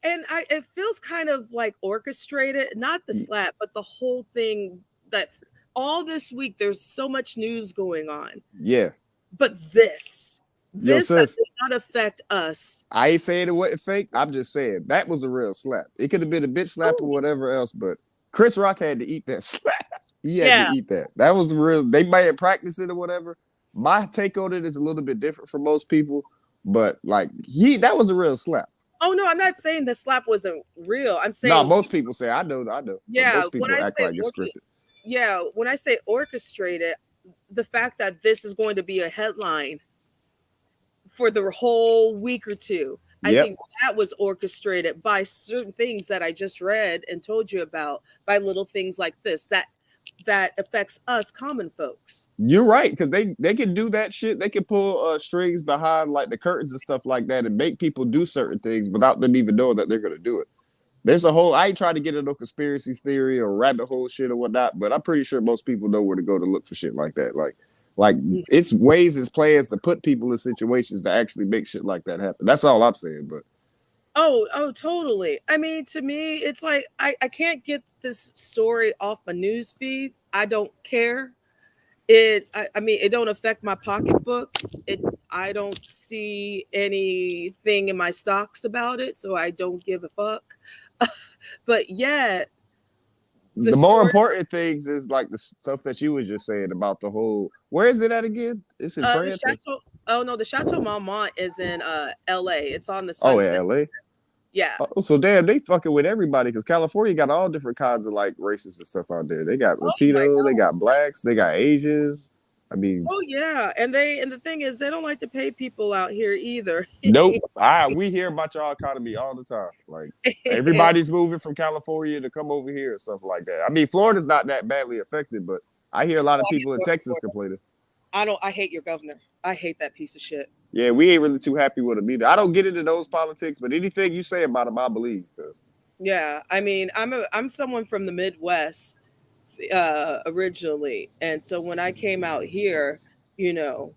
and it feels kind of like orchestrated, not the slap, but the whole thing that all this week there's so much news going on. yeah. But Yo, this that sis, does not affect us. I ain't saying it wasn't fake. I'm just saying that was a real slap. It could have been a bitch slap or Oh, whatever else, but Chris Rock had to eat that slap. He had to yeah. eat that. That was real. They might have practiced it or whatever. My take on it is a little bit different from most people, but like that was a real slap. Oh no, I'm not saying the slap wasn't real. I'm No, saying, most people say I know, but yeah, most people act like it's scripted. yeah, when I say orchestrated, the fact that this is going to be a headline for the whole week or two. I Yep. think that was orchestrated by certain things that I just read and told you about, by little things like this that affects us common folks. You're right, because they can do that shit. They can pull strings behind like the curtains and stuff like that and make people do certain things without them even knowing that they're gonna do it. There's a whole I ain't trying to get into no conspiracy theory or rabbit hole shit or whatnot, but I'm pretty sure most people know where to go to look for shit like that. Like it's ways, it's plans to put people in situations to actually make shit like that happen. That's all I'm saying. But Oh, totally. I mean, to me, it's like I can't get this story off my news feed. I don't care. I mean, it don't affect my pocketbook. It I don't see anything in my stocks about it, so I don't give a fuck. But yeah, the the more story, important things is like the stuff that you was just saying about the whole. Where is it at again? It's in the France. Chateau. Oh no, the Chateau Marmont is in L.A. It's on the Oh yeah, Sunset. LA. Yeah. Oh, so damn, they fucking with everybody because California got all different kinds of like races and stuff out there. They got Oh my Latino, they god. got blacks, they got Asians. I mean, Oh yeah, and the thing is, they don't like to pay people out here either. nope. We hear about y'all economy all the time. Like everybody's moving from California to come over here and stuff like that. I mean, Florida's not that badly affected, but I hear a lot of people in Texas complaining. I don't. I hate your governor. I hate that piece of shit. Yeah, we ain't really too happy with him either. I don't get into those politics, but anything you say about him, I believe. Yeah, I mean, I'm someone from the Midwest originally, and so when I came out here, you know,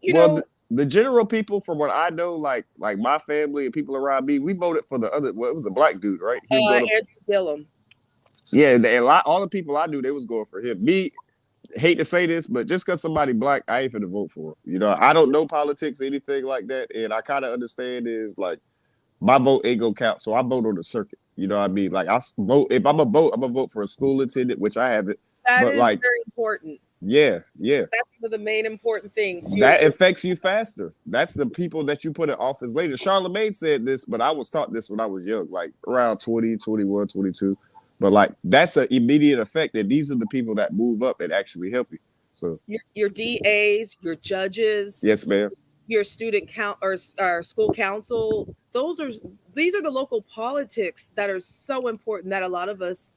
you Well, know, the general people, from what I know, like my family and people around me, we voted for the other. Well, it was a black dude, right? He was going to. Andrew Gillum. Yeah, and all the people I knew, they was going for him. Me, hate to say this, but just because somebody black, I ain't finna vote for him. You know, I don't know politics, anything like that, and I kind of understand is like my vote ain't gonna count, so I vote on the circuit. You know what I mean? Like vote if I'm a vote, I'm gonna vote for a school attendant, which I haven't. That But is like, very important. yeah, That's one of the main important things. that affects you faster. That's the people that you put in office later. Charlemagne said this, but I was taught this when I was young, like around 20, 21, 22. But like that's an immediate effect that these are the people that move up and actually help you. So Your DAs, your judges, yes, ma'am. your student count or school council. These are the local politics that are so important that a lot of us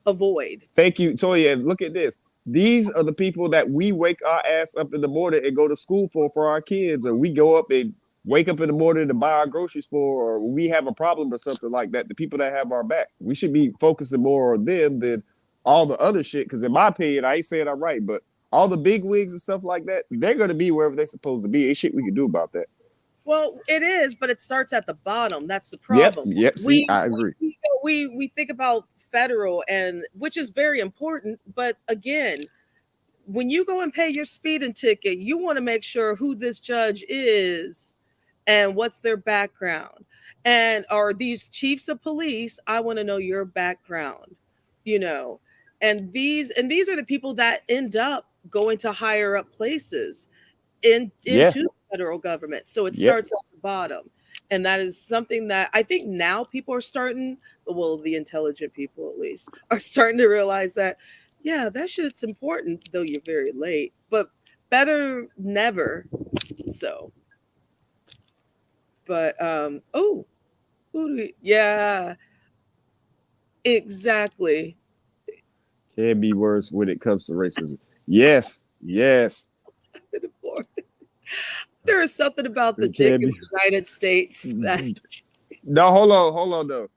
avoid. Thank you, Toya. And look at this. These are the people that we wake our ass up in the morning and go to school for our kids, or we go up and wake up in the morning to buy our groceries for, or we have a problem or something like that. The people that have our back, we should be focusing more on them than all the other shit. Because in my opinion, I ain't saying I'm right, but all the big wigs and stuff like that, they're gonna be wherever they're supposed to be. Ain't shit we can do about that. Well, it is, but it starts at the bottom. That's the Yep, problem. yep. See, I agree. We think about federal, and which is very important, but again, when you go and pay your speeding ticket, you want to make sure who this judge is and what's their background. And are these chiefs of police? I want to know your background, you know. And these are the people that end up going to higher up places Yeah, into the federal government. So it yep. starts at the bottom. And that is something that I think now people are starting, well, the intelligent people at least, are starting to realize that, yeah, that shit's important, though you're very late, but better never. So, but, who do we, yeah, exactly. Can be worse when it comes to racism. Yes, yes. There is something about the It dick can in be. the United States that No, hold on though.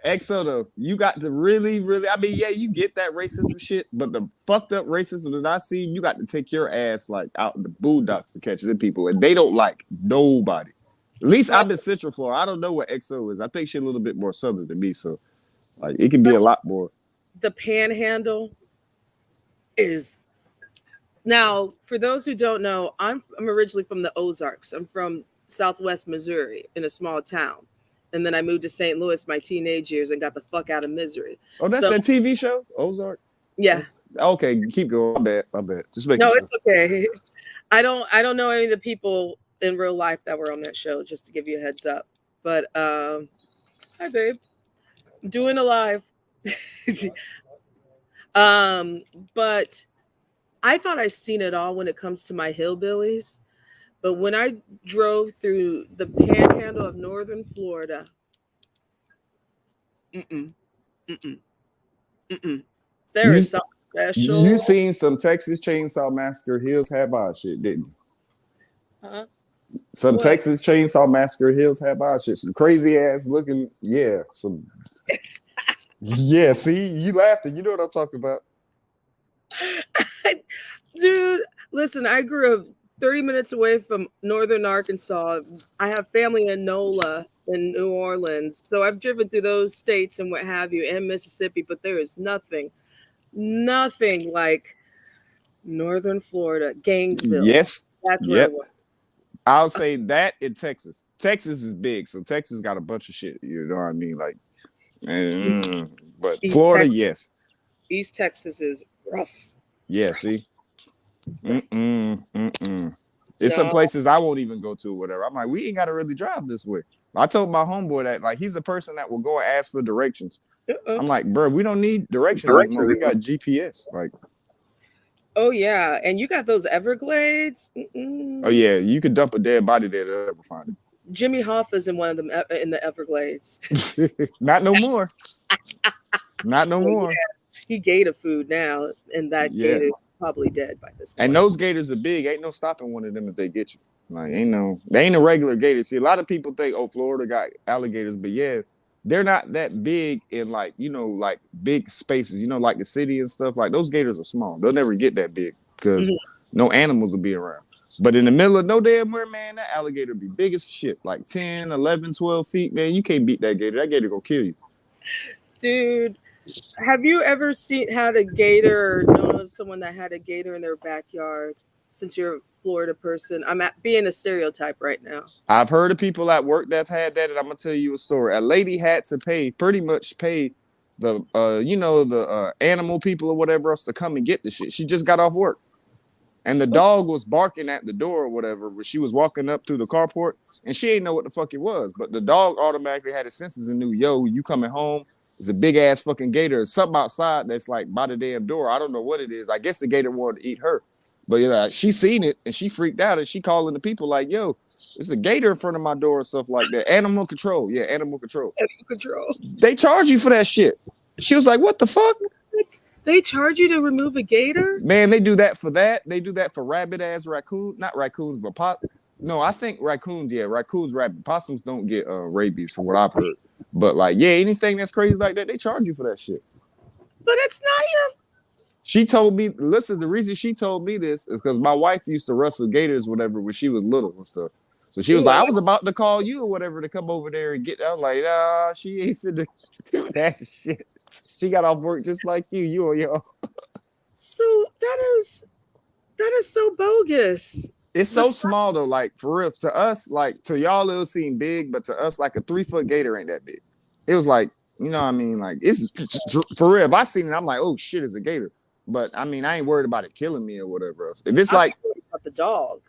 EXO though, you got to really, really. I mean, yeah, you get that racism shit, but the fucked up racism that I see, you got to take your ass like out in the boondocks to catch them people, and they don't like nobody. At least Well, I'm in Central Florida. I don't know what EXO is. I think she's a little bit more southern than me, so like it can be a lot more. the Panhandle is now for those who don't know. I'm originally from the Ozarks. I'm from Southwest Missouri in a small town, and then I moved to St. Louis my teenage years and got the fuck out of misery. Oh, that's So that TV show, Ozark. yeah, Okay, keep going. My bad. My bad. Just making no, sure. it's okay. I don't know any of the people in real life that were on that show. Just to give you a heads up, but hi babe, doing alive. um, but I thought I seen it all when it comes to my hillbillies. But when I drove through the panhandle of northern Florida, mm-mm, mm-mm, mm-mm, there You is something you special. seen some Texas Chainsaw Massacre Hills Have Eyes shit, didn't you? Huh? Some What? Texas Chainsaw Massacre Hills Have Eyes shit. Some crazy ass looking, yeah. Some yeah. See, you laughing. You know what I'm talking about. Dude, listen, I grew up 30 minutes away from northern Arkansas. I have family in NOLA in New Orleans. So I've driven through those states and what have you, and Mississippi, but there is nothing like northern Florida, Gainesville. Yes. That's where it Yep. was. I'll say that in Texas. Texas is big, so Texas got a bunch of shit. You know what I mean? Like, East, but East Florida, Texas. yes, East Texas is rough. yeah. See, Rough. It's some No. places I won't even go to or whatever. I'm like, we ain't got to really drive this way. I told my homeboy that, like, he's the person that will go and ask for directions. Uh-uh. I'm like, bro, we don't need directions anymore. We got GPS. Like, Oh yeah, and you got those Everglades. oh yeah, you could dump a dead body there to ever find Jimmy Hoffa's in one of them in the Everglades. it. Not no more. Not no Well, more. he gator food now, and that Yeah. gator's probably dead by this point. And those gators are big. Ain't no stopping one of them if they get you. Like, they ain't a regular gator. See, a lot of people think, oh, Florida got alligators, but yeah, they're not that big in like, like big spaces, like the city and stuff. Like those gators are small. They'll never get that big because no animals will be around. But in the middle of no damn where, man, that alligator be big as shit. Like 10, 11, 12 feet, man. You can't beat that gator. That gator gonna kill you. Dude, have you ever had a gator or known of someone that had a gator in their backyard? Since you're a Florida person, I'm being a stereotype right now. I've heard of people at work that's had that, and I'm gonna tell you a story. A lady had to pretty much pay the the animal people or whatever else to come and get the shit. She just got off work. And the dog was barking at the door or whatever, but she was walking up through the carport and she didn't know what the fuck it was. But the dog automatically had his senses and knew, yo, you coming home. It's a big ass fucking gator. There's something outside that's like by the damn door. I don't know what it is. I guess the gator wanted to eat her. But she seen it and she freaked out and she calling the people like, yo, there's a gator in front of my door and stuff like that. Animal control. Yeah, animal control. Animal control. They charge you for that shit. She was like, what the fuck? They charge you to remove a gator? Man, they do that for that. They do that for rabbit ass raccoon. Not raccoons, but no, I think raccoons, yeah, raccoons, rabbit. Possums don't get rabies from what I've heard. But like, yeah, anything that's crazy like that, they charge you for that shit. But it's not your. She told me, listen, the reason she told me this is because my wife used to wrestle gators, whatever, when she was little and stuff. So she was like, I was about to call you or whatever to come over there and get. I was like, nah, she ain't finna do that shit. She got off work just like you. You on your own. So that is so bogus. It's so small though, like for real. To us, like to y'all, it'll seem big, but to us, like a 3-foot gator ain't that big. It was like, you know what I mean? Like it's for real. If I seen it, I'm like, oh shit, it's a gator. But I mean, I ain't worried about it killing me or whatever else. If it's like about the dog.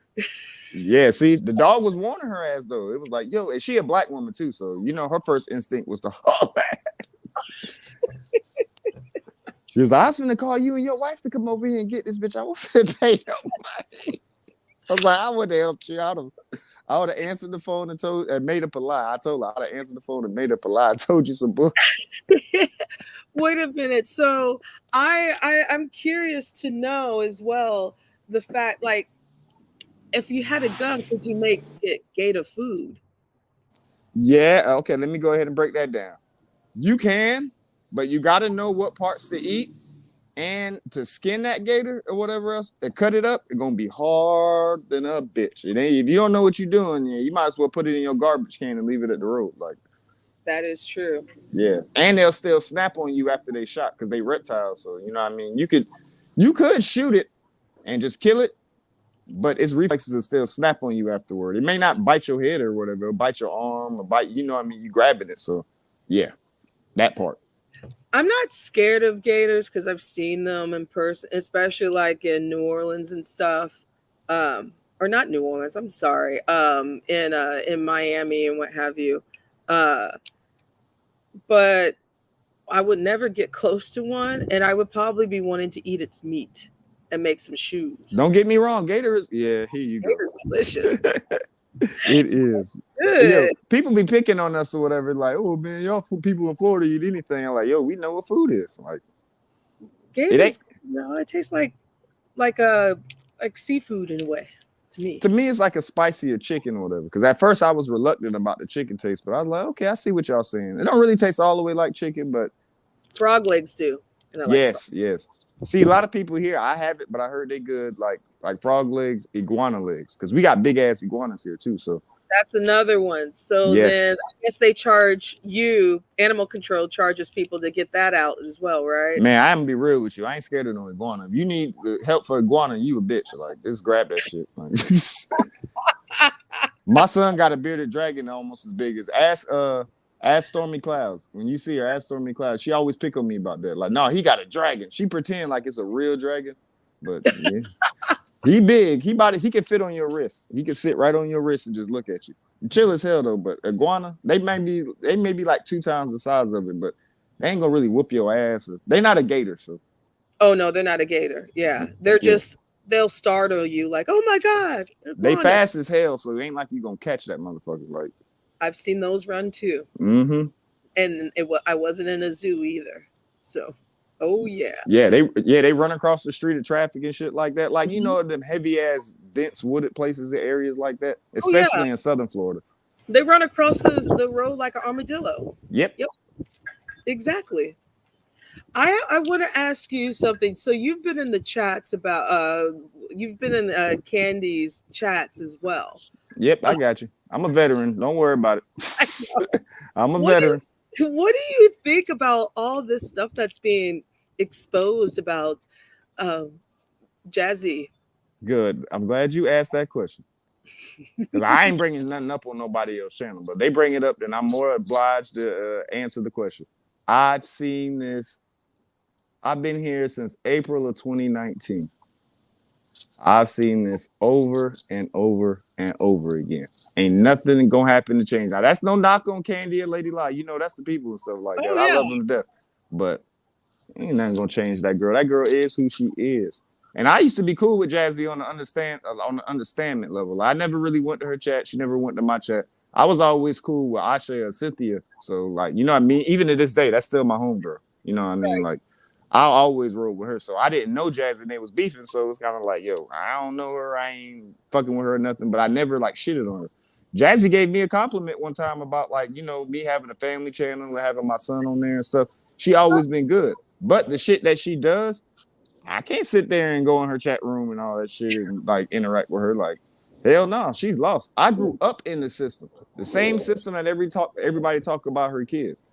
Yeah, see, the dog was warning her ass though. It was like, yo, and she a black woman too, so her first instinct was to haul ass. She was like, I was gonna call you and your wife to come over here and get this bitch. I was gonna pay no money. I was like, I would have helped you. I would have answered the phone and made up a lie. I told her I'd have answered the phone and made up a lie. I told you some bullshit. Wait a minute. So I'm curious to know as well the fact, like, if you had a gun, could you make it gator food? Yeah, okay. Let me go ahead and break that down. You can, but you got to know what parts to eat. And to skin that gator or whatever else and cut it up, it's gonna be hard than a bitch. It ain't, if you don't know what you're doing, yeah, you might as well put it in your garbage can and leave it at the road. Like, That is true. yeah. And they'll still snap on you after they shot because they reptiles. So you know what I mean? You could shoot it and just kill it, but its reflexes will still snap on you afterward. It may not bite your head or whatever, it'll bite your arm or bite, you know what I mean? You grabbing it. So yeah, that part. I'm not scared of gators because I've seen them in person, especially like in New Orleans and stuff. Or not New Orleans, I'm sorry. In Miami and what have you. Uh, but I would never get close to one, and I would probably be wanting to eat its meat and make some shoes. Don't get me wrong, gator is, yeah, here you go. Gator's delicious. It is. Yo, Good. people be picking on us or whatever, like, oh man, y'all people in Florida eat anything. I'm like, yo, we know what food is. Like, it Gator's, ain't. no, it tastes like seafood in a way to me. To me, it's like a spicier chicken or whatever. Because at first I was reluctant about the chicken taste, but I was like, okay, I see what y'all saying. It don't really taste all the way like chicken, but Frog legs do. And I like yes, yes. See, a lot of people here, I have it, but I heard they good, like frog legs, iguana legs, because we got big ass iguanas here too. So that's another one. So yeah, then I guess they charge you, animal control charges people to get that out as well, right? man, I'm gonna be real with you. I ain't scared of no iguana. If you need help for iguana, you a bitch. Like, just grab that shit. Like, my son got a bearded dragon almost as big as ask Stormy Clouds. When you see her, ask Stormy Clouds. She always pick on me about that. Like, no, he got a dragon. She pretend like it's a real dragon, but yeah. He big. He can fit on your wrist. He can sit right on your wrist and just look at you. Chill as hell though. But iguana, they may be like 2 times the size of it, but they ain't gonna really whoop your ass. They not a gator, so Oh no, they're not a gator. Yeah. They're yeah. just they'll startle you like, oh my God. They Iguana. fast as hell, so it ain't like you gonna catch that motherfucker. Like, I've seen those run too. mm-hmm. And I wasn't in a zoo either. So oh yeah. Yeah, they run across the street of traffic and shit like that. Like, you Mhm. know, them heavy ass dense wooded places, areas like that, Oh yeah. especially in southern Florida. They run across the road like an armadillo. Yep. Yep. Exactly. I want to ask you something. So you've been in the chats about you've been in Candy's chats as well. Yep, I got you. I'm a veteran. Don't worry about it. I know. I'm a What do veteran. what do you think about all this stuff that's being exposed about um, Jazzy? Good. I'm glad you asked that question. Because I ain't bringing nothing up on nobody else's channel, but they bring it up, then I'm more obliged to answer the question. I've seen this. I've been here since April of 2019. I've seen this over and over and over again. Ain't nothing gonna happen to change. Now, that's no knock on Candy or Lady Lie. You know, that's the people and stuff like that. Oh I yeah. love them to death. But ain't nothing gonna change that girl. That girl is who she is. And I used to be cool with Jazzy on the understandment level. I never really went to her chat. She never went to my chat. I was always cool with Asha or Cynthia. So, like, you know what I mean? Even to this day, that's still my homegirl. You know what I mean? Right. Like, I always rode with her. So I didn't know Jazzy and they was beefing. So it's kind of like, yo, I don't know her. I ain't fucking with her or nothing. But I never like shitted on her. Jazzy gave me a compliment one time about, like, you know, me having a family channel and having my son on there and stuff. She always been good. But the shit that she does, I can't sit there and go in her chat room and all that shit and like interact with her. Like, hell no, she's lost. I grew up in the system, the same system that everybody talk about her kids.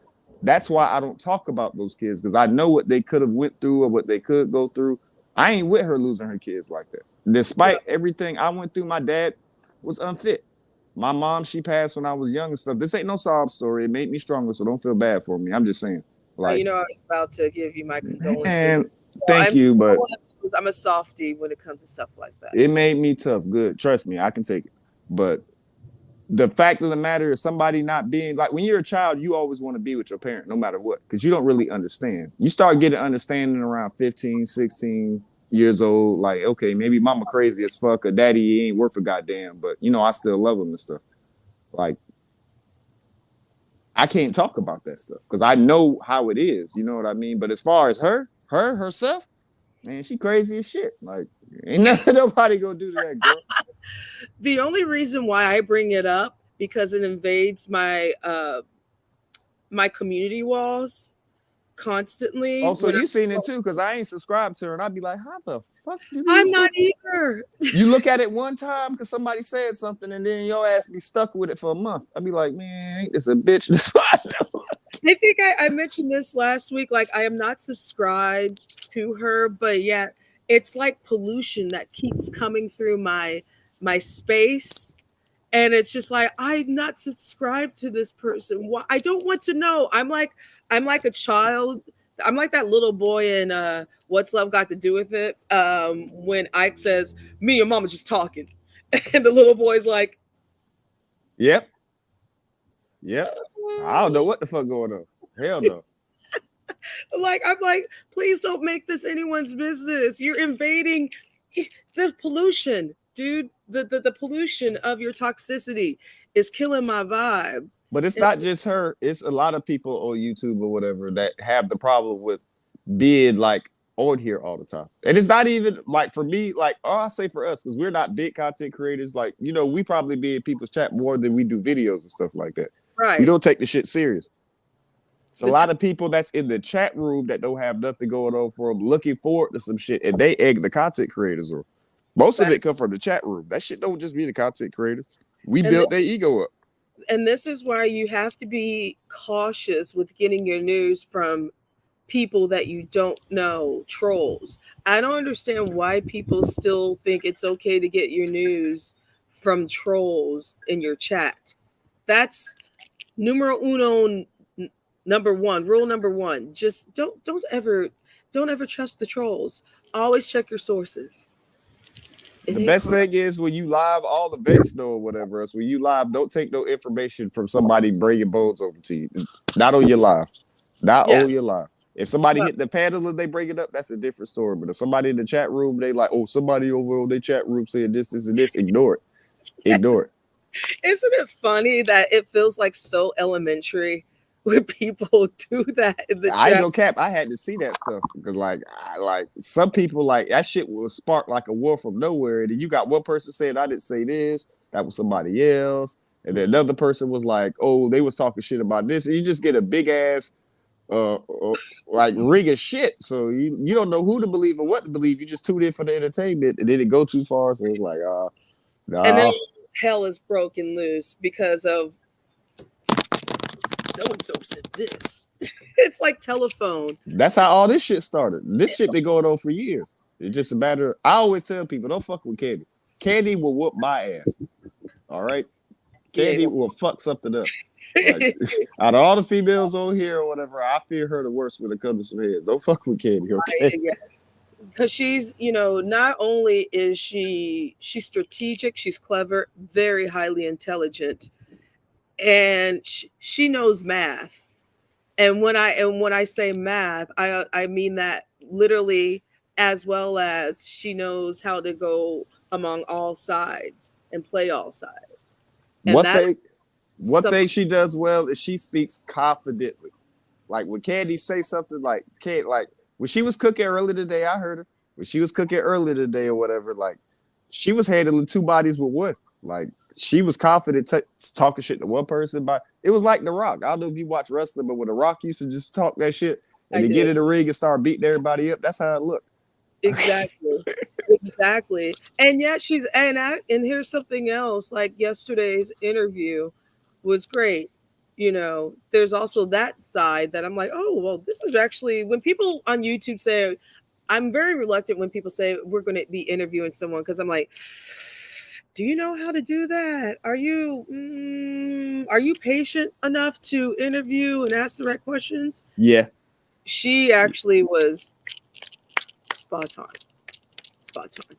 That's why I don't talk about those kids, because I know what they could have went through or what they could go through. I ain't with her losing her kids like that. Yeah. Despite everything I went through, my dad was unfit. My mom, she passed when I was young and stuff. This ain't no sob story. It made me stronger, so don't feel bad for me. I'm just saying. Like, You know, I was about to give you my condolences. man, Well, thank you, but I'm a softie when it comes to stuff like that. it made me tough. Good. Trust me, I can take it. But the fact of the matter is somebody not being, like, when you're a child, you always want to be with your parent no matter what, because you don't really understand. You start getting understanding around 15, 16 years old. Like, okay, maybe mama crazy as fuck or daddy ain't worth a goddamn, but, you know, I still love him and stuff. Like, I can't talk about that stuff because I know how it is. You know what I mean? But as far as herself, man, she crazy as shit. Like, ain't nothing nobody gonna do to that girl. The only reason why I bring it up because it invades my my community walls constantly Oh, so when you seen it too? Because I ain't subscribed to her, and I'd be like, how the fuck do I'm these not people? either. You look at it one time because somebody said something, and then your ass be stuck with it for a month. I'd be like, man, ain't this a bitch? This what I do. I think I mentioned this last week. Like, I am not subscribed to her, but yet it's like pollution that keeps coming through my space, and it's just like I'm not subscribed to this person. Why? I don't want to know. I'm like a child. I'm like that little boy in What's Love Got to Do with It? When Ike says, "Me and Mama just talking," and the little boy's like, Yep, yep. I don't know "Oh." what the fuck going on. Hell no. Like, I'm like, please don't make this anyone's business. You're invading the pollution, dude. The pollution of your toxicity is killing my vibe. But it's And not just her. It's a lot of people on YouTube or whatever that have the problem with being like on here all the time. And it's not even like for me, like, oh, I say for us, because we're not big content creators. Like, you know, we probably be in people's chat more than we do videos and stuff like that. We right, don't take the shit serious. It's a the t- lot of people that's in the chat room that don't have nothing going on for them, looking forward to some shit, and they egg the content creators on. Most of fact. it come from the chat room. That shit don't just be the content creators. We And built their ego up. this is why you have to be cautious with getting your news from people that you don't know, trolls. I don't understand why people still think it's okay to get your news from trolls in your chat. That's numero uno, number one, rule number one. Just don't ever trust the trolls. Always check your sources. It The ain't best hard. thing is when you live, all the vets know or whatever else. When you live, don't take no information from somebody bringing bones over to you. Not on your live. Not Yeah. on your live. If somebody Well, hit the panel and they bring it up, that's a different story. But if somebody in the chat room, they like, oh, somebody over on their chat room saying this, and this, ignore it. Ignore it. isn't it funny that it feels like so elementary when people do that in the I ain't chat? gonna cap. I had to see that stuff because, like some people like that shit will spark like a war from nowhere. And then you got one person saying, "I didn't say this." That was somebody else, and then another person was like, "Oh, they was talking shit about this." And you just get a big ass, like ring of shit. So you don't know who to believe or what to believe. You just tune in for the entertainment, and then it go too far. So it's like, And then nah. hell is broken loose because of so and so said this. It's like telephone. That's how all this shit started. This shit been going on for years. It's just a matter. I always tell people, don't fuck with Candy. Candy will whoop my ass. All right, He ain't Candy will fuck something up. Like gonna. out of all the females on here or whatever, I fear her the worst when it comes to some heads. Don't fuck with Candy, okay? Yeah, because she's, not only is she's strategic, she's clever, very highly intelligent, and she knows math. And when I say math, I mean that literally, as well as she knows how to go among all sides and play all sides. And One that thing, one some thing she does well is she speaks confidently. Like when Candy say something like can't like when she was cooking earlier today, I heard her. When she was cooking earlier today or whatever, like she was handling two bodies with one. Like she was confident talking shit to one person, but it was like The Rock. I don't know if you watch wrestling, but when The Rock used to just talk that shit and I then get do. in the ring and start beating everybody up, that's how it looked. Exactly. Exactly. And yet and here's something else, like yesterday's interview was great. There's also that side that I'm like, "Oh, well, this is actually," when people on YouTube say, I'm very reluctant when people say we're going to be interviewing someone, because I'm like, "Do you know how to do that? Are you patient enough to interview and ask the right questions?" Yeah. She actually was spot on. Spot on.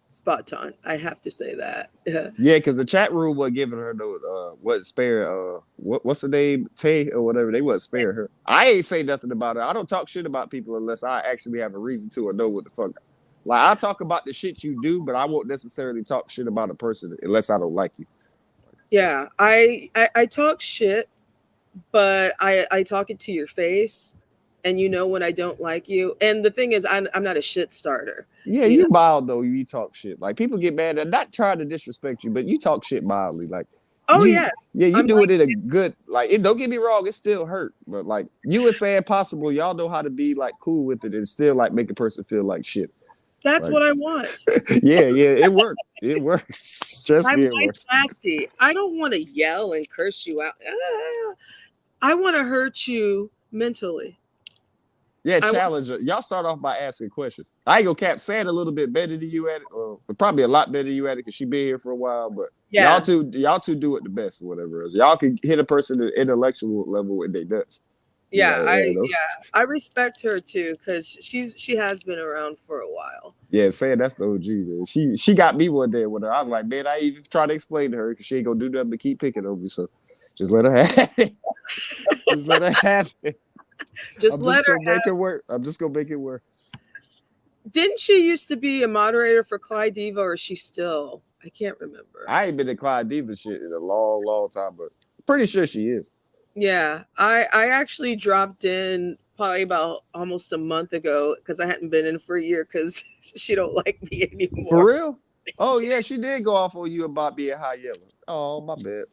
Spot on. I have to say that. Yeah. Yeah, because the chat room was giving her no what spare what's the name Tay or whatever, they wasn't sparing her. I ain't say nothing about it. I don't talk shit about people unless I actually have a reason to or know what the fuck. Like I talk about the shit you do, but I won't necessarily talk shit about a person unless I don't like you. Yeah. I talk shit, but I talk it to your face, and when I don't like you. And the thing is, I'm not a shit starter. Yeah, You know. you mild though. You talk shit. Like people get mad. They're not trying to disrespect you, but you talk shit mildly. Like Oh yes, You I'm do like, it in a good, like, it, don't get me wrong, it still hurt, but like you were saying, possible, y'all know how to be like cool with it and still like make a person feel like shit. that's Like, what I want. yeah, it worked. It works. Trust I'm me, it nice, works. classy. I don't want to yell and curse you out. I want to hurt you mentally. Yeah, I want, challenge her. Y'all start off by asking questions. I ain't gonna cap saying a little bit better than you at it, or probably a lot better than you at it because she been here for a while. But yeah, y'all two do it the best, or whatever it is. Y'all can hit a person at intellectual level with their nuts. Be yeah. like, yeah, those. Yeah, I respect her too because she has been around for a while. Yeah, saying that's the OG, man. She got me one day with her. I was like, man, I even try to explain to her because she ain't gonna do nothing but keep picking on me. So just let her have it. Just let her have it. Just I'm let just her gonna have. make it work. I'm just gonna make it worse. Didn't she used to be a moderator for Clyde Diva, or is she still? I can't remember. I ain't been to Clyde Diva shit in a long, long time, but pretty sure she is. Yeah, I actually dropped in probably about almost a month ago because I hadn't been in for a year because she don't like me For anymore. real? Oh yeah, she did go off on you about being high yellow. Oh my bad.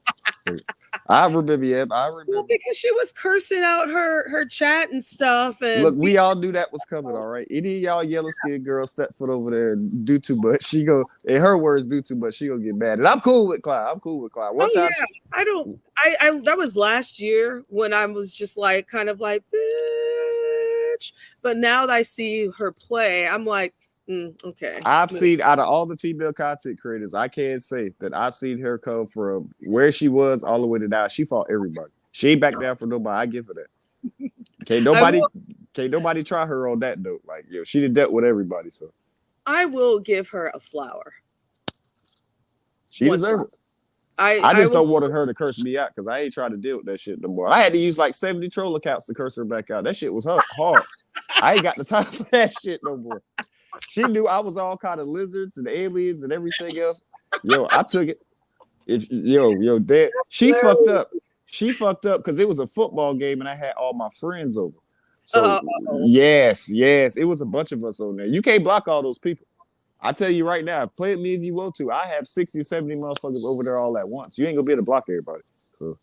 I remember, yeah, I Well, remember. because she was cursing out her chat and stuff, Look, and we all knew that was coming, all right. Any of y'all yellow skinned girls step foot over there and do too much. She go, in her words, do too much. She gonna get mad. And I'm cool with Clyde. I'm cool with Clyde. One oh time yeah, she, I don't. I that was last year when I was just like kind of like bitch, but now that I see her play, I'm like, okay. I've seen out of all the female content creators, I can say that I've seen her come from where she was all the way to now. She fought everybody. She ain't back down for nobody. I give her that. Can't I nobody, will. can't nobody try her on that note. Like, yo, she did dealt with everybody, so I will give her a flower. she One deserved flower. it. I I I just will. don't want her to curse me out because I ain't trying to deal with that shit no more. I had to use like 70 troll accounts to curse her back out. That shit was hard. I ain't got the time for that shit no more. She knew I was all kind of lizards and aliens and everything else. Yo, I took it. If dad, she fucked up. She fucked up because it was a football game and I had all my friends over. So Oh, yes, it was a bunch of us on there. You can't block all those people. I tell you right now, play with me if you want to. I have 60, 70 motherfuckers over there all at once. You ain't gonna be able to block everybody. So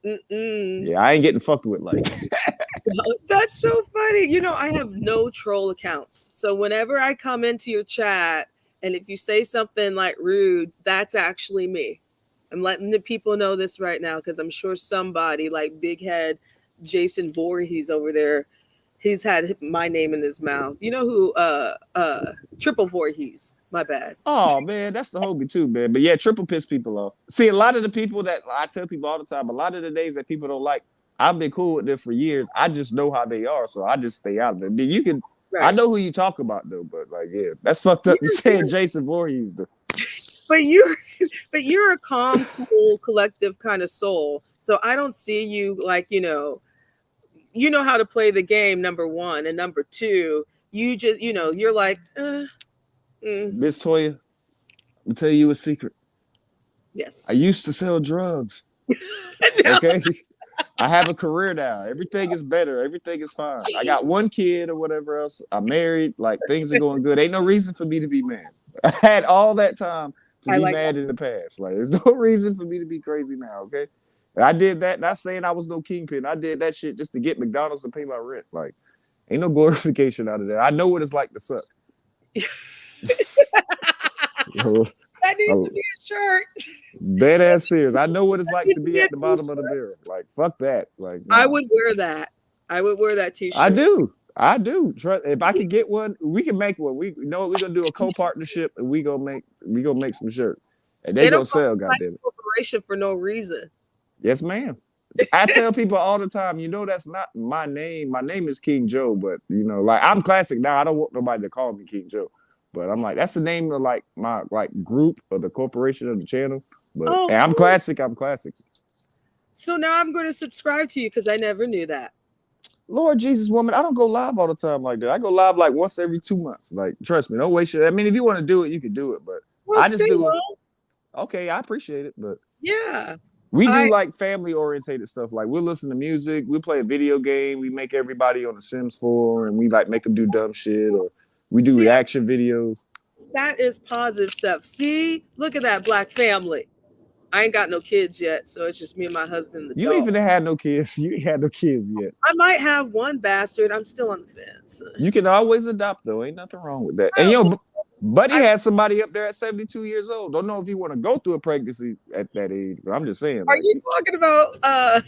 mm-mm. yeah, I ain't getting fucked with like That's so funny. You know, I have no troll accounts. So whenever I come into your chat and if you say something like rude, that's actually me. I'm letting the people know this right now because I'm sure somebody like Big Head Jason Voorhees over there, he's had my name in his mouth. You know who Triple Voorhees. My bad. oh man, that's the homie too, man. But yeah, triple piss people off. See, a lot of the people that I tell people all the time, a lot of the days that people don't like, I've been cool with them for years. I just know how they are, so I just stay out of it. I mean, you can, I Right. know who you talk about though, but like, yeah, that's fucked up. You saying Jason Voorhees though? But you but you're a calm, cool, collective kind of soul. So I don't see you like, you know how to play the game, number one, and number two, you just, you're like, mm, Miss Toya, I'm tell you a secret. I yes. used to sell drugs. No, Okay. I have a career now. Everything is better. Everything is fine. I got one kid or whatever else. I'm married. Like things are going good. Ain't no reason for me to be mad. I had all that time to I be like that. mad in the past. Like there's no reason for me to be crazy now. Okay. And I did that. Not saying I was no kingpin. I did that shit just to get McDonald's and pay my rent. Like ain't no glorification out of that. I know what it's like to suck. That needs to be a shirt. Dead ass serious. I know what it's That like needs to to be be a at the bottom of the t-shirt. barrel. Like fuck that. Like I nah. would wear that. I would wear that I t-shirt. do. I do. If I could get one, we can make one. We know what we're gonna do a co-partnership and we gonna make some shirts. And they They don't gonna call sell, me goddamn it. corporation for no reason. Yes, ma'am. I tell people all the time, that's not my name. My name is King Joe, but like I'm classic now. I don't want nobody to call me King Joe. But I'm like, that's the name of like my like group or the corporation of the channel. But Oh, and I'm cool. classic, I'm classic. So now I'm going to subscribe to you because I never knew that. Lord Jesus, woman, I don't go live all the time like that. I go live like once every 2 months. Like, trust me, don't waste your. I mean, if you want to do it, you can do it. But Well, I just stay do it. low. Okay, I appreciate it, but Yeah. we do I like family orientated stuff. Like we'll listen to music, we play a video game, we make everybody on the Sims 4, and we like make them do dumb shit, or we do see reaction videos. that is positive stuff. See, look at that black family. I ain't got no kids yet, so it's just me and my husband and the You dog. even had no kids. You ain't had no kids yet. I might have one bastard. I'm still on the fence. You can always adopt though. Ain't nothing wrong with that. And Oh, Buddy I, had somebody up there at 72 years old. Don't know if you want to go through a pregnancy at that age, but I'm just saying, are like, you talking about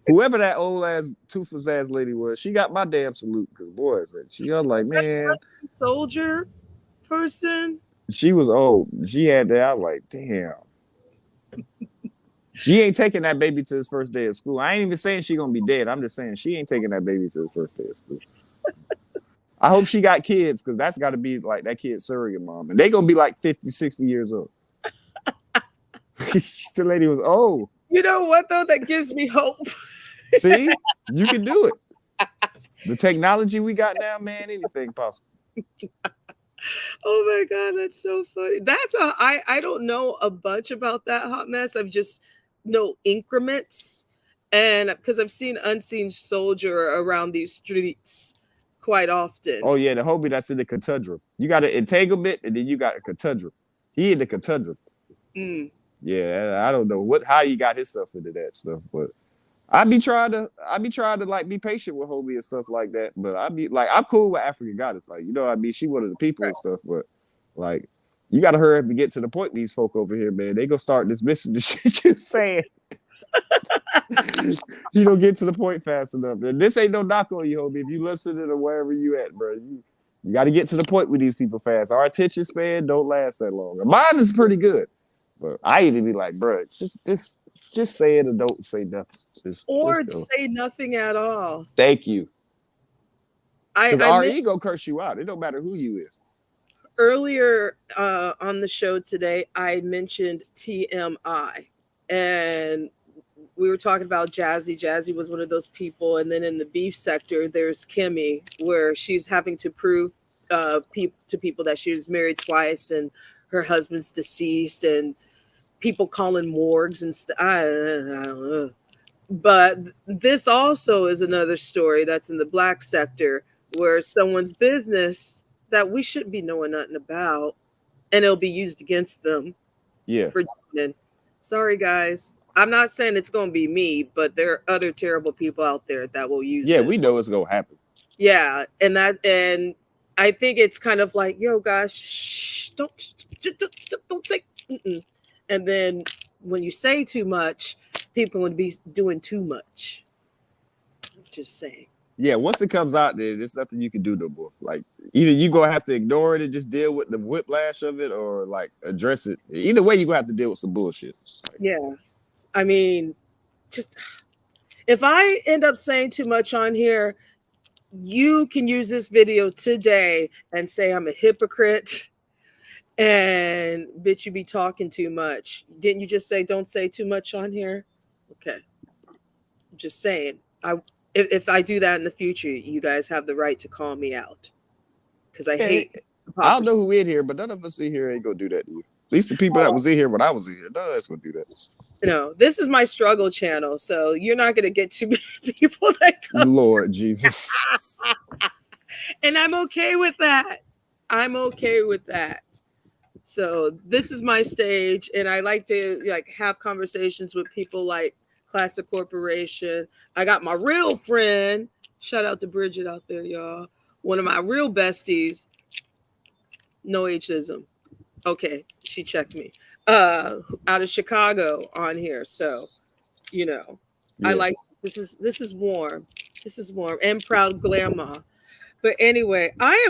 whoever that old ass toothless ass lady was, she got my damn salute. Cause boy, she was like, man, soldier person? she was old. She had that. I was like, damn. She ain't taking that baby to his first day of school. I ain't even saying she gonna be dead. I'm just saying she ain't taking that baby to his first day of school. I hope she got kids because that's got to be like that kid's surrogate mom. And they going to be like 50, 60 years old. The lady was old. You know what, though? That gives me hope. See? You can do it. The technology we got now, man, anything possible. Oh my God, that's so funny. I don't know a bunch about that hot mess. I've just know increments. And because I've seen Unseen Soldier around these streets quite often. Oh, yeah, the Hobie that's in the conundrum. You got an entanglement and then you got a conundrum. He in the conundrum. Mm. Yeah, I don't know how he got himself into that stuff, but I be trying to like be patient with Hobie and stuff like that. But I be like, I'm cool with African Goddess. Like, you know what I mean? She one of the people and stuff, but like you gotta hurry up and get to the point, these folk over here, man. They gonna start dismissing the shit you saying. You don't get to the point fast enough. And this ain't no knock on you, Hobie. If you listen to wherever you at, bro, you got to get to the point with these people fast. Our attention span don't last that long. Mine is pretty good, but I even be like, bro, just say it or don't say nothing. Just Say nothing at all. Thank you. Because I ego curse you out. It don't matter who you is. Earlier on the show today, I mentioned TMI, and we were talking about Jazzy. Jazzy was one of those people, and then in the beef sector, there's Kimmy, where she's having to prove to people that she was married twice and her husband's deceased, and people calling morgues and stuff. I don't know. But this also is another story that's in the black sector where someone's business that we shouldn't be knowing nothing about, and it'll be used against them. Yeah. For cheating. Sorry, guys. I'm not saying it's going to be me, but there are other terrible people out there that will use. Yeah, we know it's going to happen. Yeah, and I think it's kind of like, yo, guys, shh, don't say. Mm-mm. And then when you say too much, people would be doing too much. Just saying. Yeah, once it comes out there, there's nothing you can do no more. Like, either you gonna have to ignore it and just deal with the whiplash of it, or like address it. Either way, you gonna have to deal with some bullshit. Yeah, I mean, just if I end up saying too much on here, you can use this video today and say I'm a hypocrite and bitch, you be talking too much. Didn't you just say don't say too much on here? Okay, I'm just saying. If I do that in the future, you guys have the right to call me out because I hate. I don't know who in here, but none of us in here ain't gonna do that to you. At least the people that was in here when I was in here, none of us gonna do that. No, this is my struggle channel, so you're not gonna get too many people that come. Lord Jesus. And I'm okay with that. I'm okay with that. So this is my stage, and I like to have conversations with people like Classic Corporation. I got my real friend. Shout out to Bridget out there, y'all. One of my real besties. No ageism. Okay, she checked me. Out of Chicago on here. So, yeah. I like this is warm. This is warm and proud grandma. But anyway, I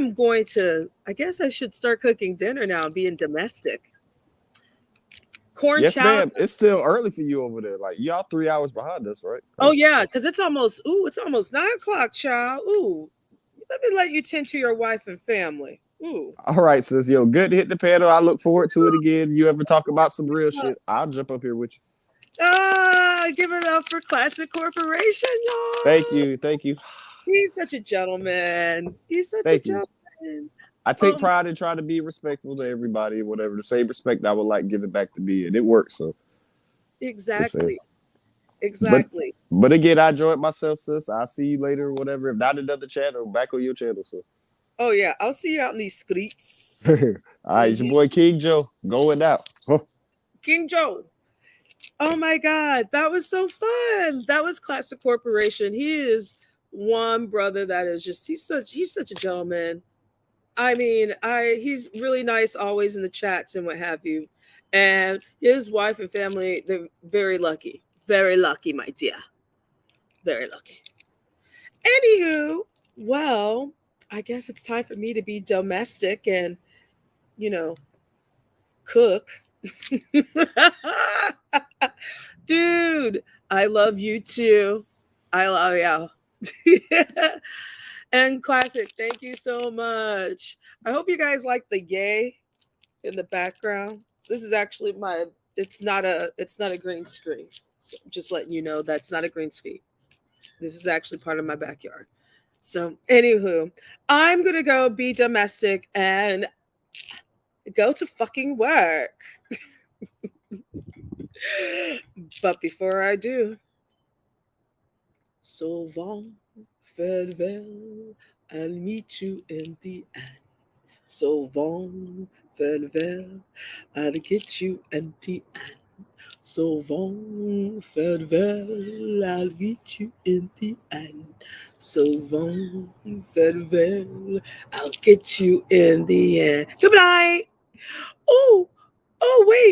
guess I should start cooking dinner now and being domestic. Corn yes, chowder. ma'am. It's still early for you over there. Like, y'all 3 hours behind us, right? Oh, yeah, because it's almost 9:00, child. Ooh, let me let you tend to your wife and family. Ooh. All right, sis. Yo, good to hit the panel. I look forward to it again. You ever talk about some real shit, I'll jump up here with you. Give it up for Classic Corporation, y'all. Thank you. Thank you. He's such a gentleman. He's such a gentleman. I take pride in trying to be respectful to everybody, whatever. The same respect I would like give it back to me, and it works. So exactly. But again, I enjoyed myself, sis. I'll see you later, or whatever. If not another channel, back on your channel, so. Oh yeah, I'll see you out in these streets. All right, it's your boy King Joe going out. Huh. King Joe. Oh my God, that was so fun. That was Classic Corporation. He is one brother that is just he's such a gentleman. I mean, I he's really nice always in the chats and what have you. And his wife and family, they're very lucky. Very lucky, my dear. Very lucky. Anywho, well, I guess it's time for me to be domestic and, you know, cook. Dude, I love you too. I love you. And Classic, thank you so much. I hope you guys like the yay in the background. This is actually my it's not a green screen. So just letting you know that's not a green screen. This is actually part of my backyard. So anywho, I'm gonna go be domestic and go to fucking work. But before I do, so long, farewell, I'll meet you in the end. So long, farewell, I'll get you in the end. So long, farewell, I'll meet you in the end. So long, farewell, I'll get you in the end. Good night. Oh, oh, wait.